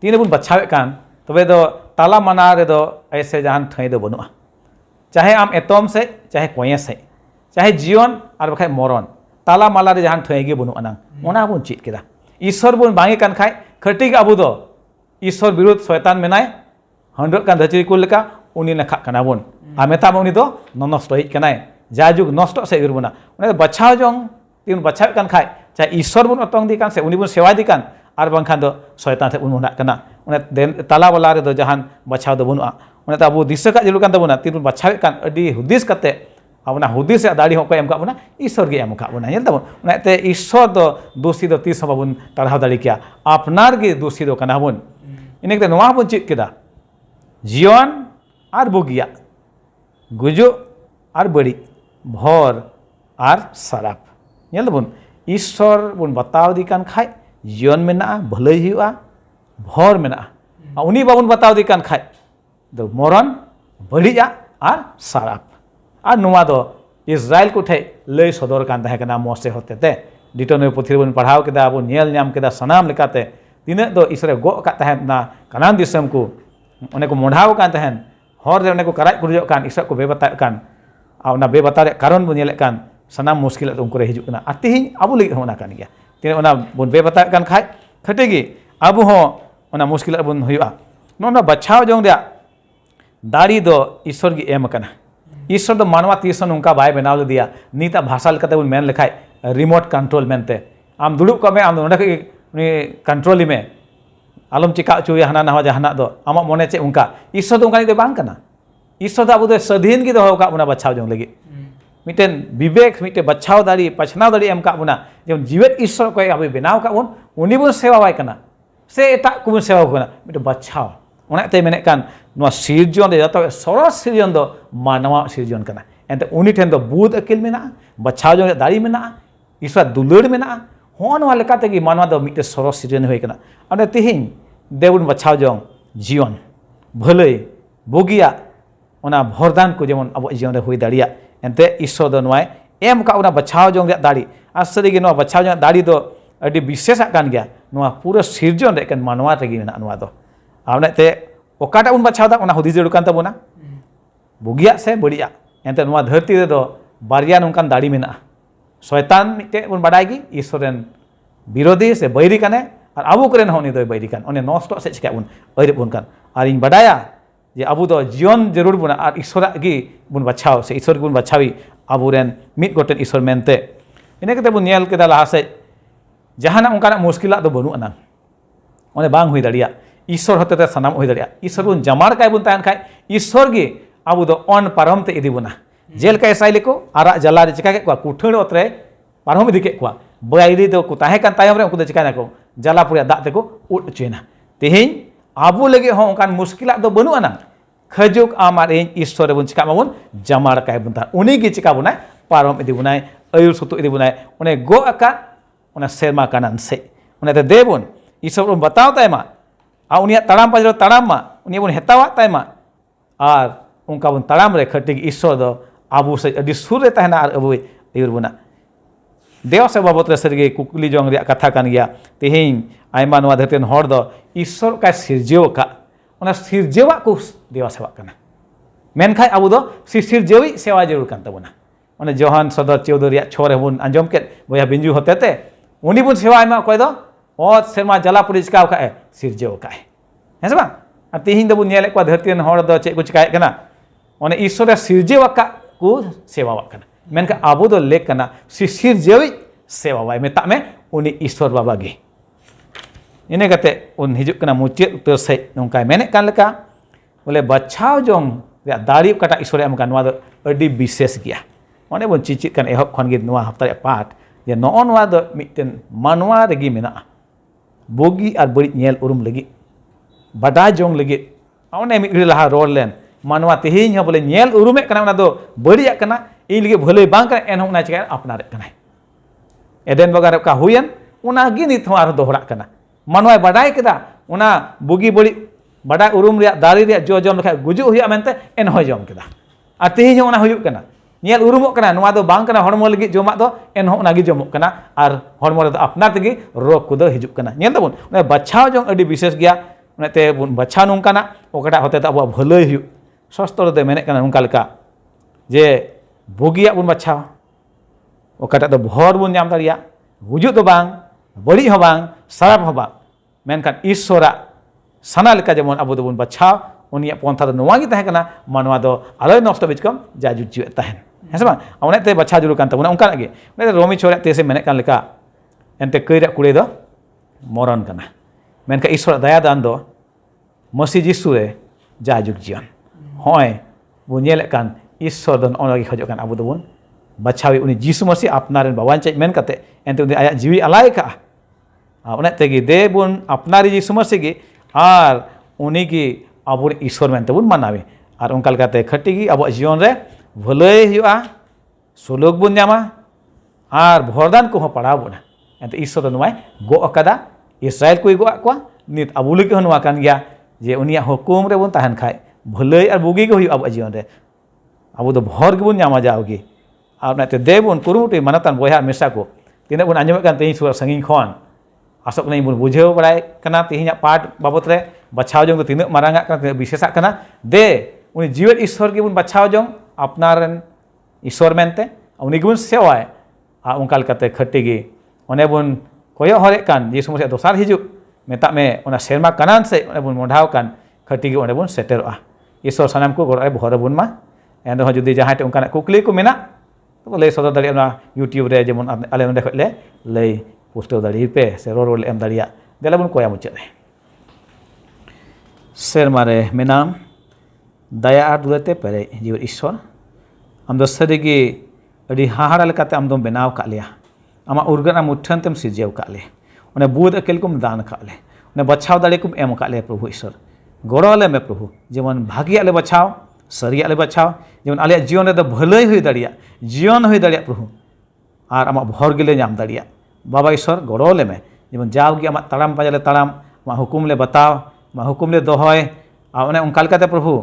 तीन बन बचावे कान तबे दो ताला मना रे दो ऐसे जहान थई दो बनुआ चाहे आम एतम से चाहे कोये से चाहे जीवन और बखाय मरण ताला माला रे जहान थई गे बनुआ ना ओना बन चित केदा ईश्वर बन बांगे कान खाय खटी के अबु दो ईश्वर विरुद्ध शैतान मेनाय हंड्रेड कान धचरी कुल लेका उनी नखा कना बन आ मेता उनी दो नष्ट हिज कनाय जाजुग नष्ट से इर बना ओने बचाव जंग तीन बचावे कान खाय चाहे ईश्वर बन अतंग दी कान से उनी बन सेवा दी कान और बांखान दो शैतान से उन कना उन्हें ताला वाला रे दो जहान बचाव दो बनुआ उन्हें तो अबो दिस का जरूर कान तबना तीन बचावे कान अडी हुदिस कते अबना हुदिस दाड़ी होको एम काबना ईश्वर गे एम काबना नेल तबन उन्हें ते ईश्वर दो दोषी दो तीस सबन तरह दाड़ी किया अपनार गे दोषी दो कना बन इने के नवा बन चित केदा जीवन और बुगिया गुजो और बड़ी भोर और सराप नेल तबन ईश्वर बन बताव दी कान खाय जीवन में ना भले हुआ भोर में ना उन्हीं बाबन बताओ दी कान खाय दो मरण बड़िया और सराप और नुआ दो इज़राइल को ठे लय सदर कान तहे कना मोसे होते ते डिटोनो पुथि बन पढ़ाव केदा बन नेल न्याम केदा सनाम लेकाते तिने दो ईश्वरे गो का तहे ना कानान दिसम को ओने को मोढ़ाव कान तहन हर रे ओने को कराय कुरजो कान ईश्वर को बेबता कान आ ना बेबता रे कारण बन नेले कान सनाम मुश्किल उनको रे हिजुक ना अतिहि अबु लगी होना कान गया तीन ओना बन बेबता कान खाय खटेगी अब हो ओना मुश्किल बन हुआ नोना बचाव जों दिया दाड़ी दो ईश्वर की एम कना ईश्वर दो मानवा तीसन उनका बाय बनाव दिया नीता भाषा लेकाते उन मेन लेखाय रिमोट कंट्रोल मेनते आम दुड़ुब कमे आम नोडा के कंट्रोल में आलम चिका चुया हना ना जहाना दो आमा मने चे उनका ईश्वर दो उनका दो बांग कना ईश्वर दो अब दो स्वाधीन की दो का उना बचाव जों लगी मिटेन विवेक मिटे बचाव दाड़ी पछनाव दाड़ी एम का बुना जब जीवित ईश्वर को अब बनाव का उनी बन सेवा वाय कना से एटा को बन सेवा कना मिटे बचाव ओनाते मेने कान नो सिरजन दे जतो सरस सिरजन दो मानवा सिरजन कना एंते उनी ठेन दो बुध अकिल मेना बचाव जो दाड़ी मेना ईश्वर दुलड़ मेना होन वाले काते की मानवा दो मिटे सरस सिरजन होय कना अने तिहिं देवन बचाव जो जीवन भले बोगिया ओना भरदान को जेमन अब जीवन रे होय दाड़िया एंते ईश्वर दो नोय एम का उना बचाव जों रे दाड़ी आसरी गे नो बचाव जों दाड़ी दो अडी विशेष कान गया नोआ पूरा सिरजन रे कन मानवा रे गे मेना नोआ दो आपने ओकाटा बन बाछाव दा हुदिस जरूर कान ताबोना बुगिया से बड़िया एंते नोआ धरती रे दो बारिया नोंकान दाड़ी मेना शयतान मिटे बन बाडाय गी ईश्वरन विरोधी से बैरी काने और आबू करेन होनी दो बैरी कान ओने नष्ट से चिका बन अरे बन कान और इन बाडाया जे आबू दो जीवन जरूर बना और ईश्वर गी बन बाछाव से ईश्वर बन बाछावी आबूरेन मिट गोटेन ईश्वर मेनते इने कते बन नेल केदा लहा से जहाना उनकाना मुश्किला दो बनु अना ओने बांग हुई दाड़िया ईश्वर होते सनाम हुई दाड़िया ईश्वर बन जमाड़ काय बन ताहन खाय ईश्वर गी आबू दो अन पारम ते इदी बना जेल का साइले को आरा जला रे चिका के को कुठण ओतरे पारम इदी के को बैरी दो को ताहे कान तायम रे उनको चिका ना को जला पुरिया दा ते को उड चेना तेहिं आबू लगे हो उनकान मुश्किला दो बनु अना खजुक आमार इन ईश्वर बन चिका माबन जमाड़ काय बन ता उनी गी चिका बनाय पारम इदी बनाय अयुर सुतु इदी बनाय उने गो अका उना सेरमा कानन से उने ते देबन ईश्वर बन बताव तायमा आ उनिया तड़ाम पाजरो तड़ाम मा उनिया बन हेतावा तायमा और उनका बन तड़ाम रे खटिग ईश्वर दो आबू से अभी सुर तहना और अब अयुर बना देव से बाबत रे सरगे कुकली जोंग रे कथा कान गया तेहिं आयमा नवा धरतेन हर दो ईश्वर का सिरजेव का उना सिरजेवा को देवा सेवा कना मेनखाय आबू दो सिरजेवी सेवा जरूर कान तबना उन जोहान सदर चौधरी छोरे बन आंजम के बया बिंजू होते उनी बन सेवा आयमा कोई दो ओ सेमा जलापुरी चिका का सिरजेव का है से बा तेहिं दो बन नेले को धरतेन हर दो चे को चिकाय कना उन ईश्वर सिरजेवा का को सेवा वाकना मेनका आबू दो लेक कना सिरजेवी सेवा वाय मेता में उनी ईश्वर बाबा गे इने कते उन हिजुक कना मुचित उतर से नोंका मेने कान लेका बोले बचाव जोंग रे दाड़ी कटा ईश्वर एम कान दो अडी विशेष गया ओने बन चिचित कान एहब खन गे नोआ हफ्ता रे पाठ जे नो नोआ दो मिटन मानवा रेगी मेना बोगी और बड़ी नेल उरुम लगी बडा जोंग लगी ओने मिट लहा रोड लेन मानवा तेहिं हो बोले नेल उरुमे कना उना दो बड़िया कना इन लगे भले बांग कना एन होना चिका अपनारे कना एडेन बगार का हुयन उना गी नित हो आरो दोहरा कना मानवा बडाय केदा उना बुगी बड़ी बडा उरुम रे दारी रे जो जम लखा गुजु हुया मेनते एन हो जम केदा आ तेहिं उना हुयुक कना नेल उरुमो कना नोआ दो बांग कना हरमो लगी जमा दो एन हो उना गी जमो कना और हरमो रे अपना तेगी रोग को दो हिजुक कना नेल तबन उना बचाव जों अडी विशेष गया उनाते बन बचाव नोंकाना ओकटा होते अब भलई हुयुक सस्तर दे मेने कना उनका लेका जे बुगिया बन बचाव ओकटा दो भर बन नाम दाड़िया गुजुक दो बांग बड़ी हो बांग सराप हो बांग मेनकान ईश्वरा सना लेका जेमन आबो दो बन बचाव उनिया पंथा दो नोवा गी ताहे कना मानवा दो आलोय नष्ट बिचकम जाजुज जिवे ताहेन हेसे बा उनेते बचाव जुरु कान तबना उनका गे उनेते रोमी छोरे तेसे मेने कान लेका एनते कइरा कुड़े दो मरण कना मेनका ईश्वर दया दान दो मसी जिसु रे जाजुग जीवन होय बुनेल कान ईश्वर दन ओनगी खजो कान आबो दबन बचावी उनी जीसु मसी अपनारेन बावान चे मेन काते एनते उनी आया जीवी अलाय का उने तेगी देबुन अपनारी जीसु मसी गी आर उनी की आबो ईश्वर मेनते बुन मानावे आर उनका लकाते खटी गी आबो जीवन रे भलई हुआ सुलुक बुन न्यामा आर भरदान को पड़ाव बना एनते ईश्वर दन नोय गो अकादा इस्राएल को गो आक्वा नित आबो लगे नोवा कान गया जे उनिया हुकुम रे बुन ताहन खाय भलई और बुगी को अब जीवन रे अब तो भर के बन नामा जाओगे और नाते देबन कुरुमुटी मानतान बया मेसा को तीन बन आंजमे कान तेहिं सुर संगिन खन आसक नहीं बन बुझेव बड़ाय कना तेहिं पाठ बाबत रे बचाव जों तीन मारांगा कना विशेषा कना दे उनी जीवन ईश्वर के बन बचाव जों अपनारन ईश्वर मेनते उनी के बन सेवाय आ उनका लकाते खटी गे ओने बन कोयो हरे कान जे समस्या दोसार हिजुक मेता में ओना सेरमा कानान से ओने बन मोढाव कान खटी गे ओने बन सेटेरोआ ईश्वर सानाम को गोड़ाय भर बन मा एन रह जुदी जहां उनका कुकली को मेना तो लय सदर दाड़ी यूट्यूब रे जेमन आले नोडे खले लय पोस्टर दाड़ी पे से रोड रोड एम दाड़िया देला बन कोया मुचे सेरमा रे मेनाम दया आर दुलते पेरे जीव ईश्वर आम दो सरीगी अडी हाहाड़ा लेकाते आम दम बेनाव का लिया आमा उर्गना मुठन तेम सिजेव का ले उन्हें बुध अकेल कुम दान का ले उन्हें बचाव दाड़ी कुम एम का ले प्रभु ईश्वर गौरव ले में प्रभु जेमन भागिया ले बचाव सरिया ले बचाव जेमन आले जीवन रे भलई हुई दाड़िया जीवन हुई दाड़िया प्रभु और आमा भर गिले नाम दाड़िया बाबा ईश्वर गौरव ले में जेमन जावगी आमा ताड़ाम पाजाले ताड़ाम आमा हुकुम ले बताव आमा हुकुम ले दोहय आ उन्हें उनका लेकाते प्रभु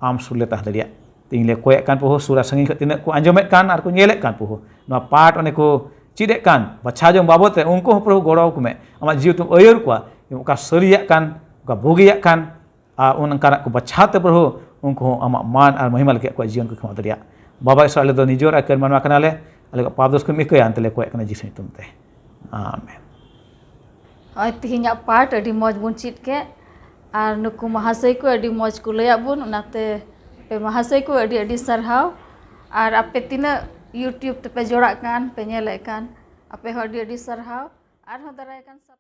आम सुर ले ताह दाड़िया तीन ले कोय कान प्रभु सुरा संगी तीन को आंजमेत कान और को नेलेत कान प्रभु नोआ पाठ उन्हें को चिदे कान बच्चा जो बाबत रे उनको प्रभु गौरव को में आमा जीव तुम अयर को का सरिया कान का भोगिया कान उनकाना को बचाते प्रभु उनको आमा मान और महिमा लगे को जीवन को खमा दरिया बाबा इस वाले दो निजोर आकर मनवा कनाले अलग पाप दोष को मिको अंतले को एकना जिसने तुमते आमेन और तिहिnya पाठ अडी मौज बुन चित के और नुकु महाशय को अडी मौज को लया बुन उनाते पे महाशय को अडी अडी सरहाव और आपे तीना यूट्यूब पे जोड़ा कान पे नेले कान आपे अडी अडी सरहाव और हो दराय कान सब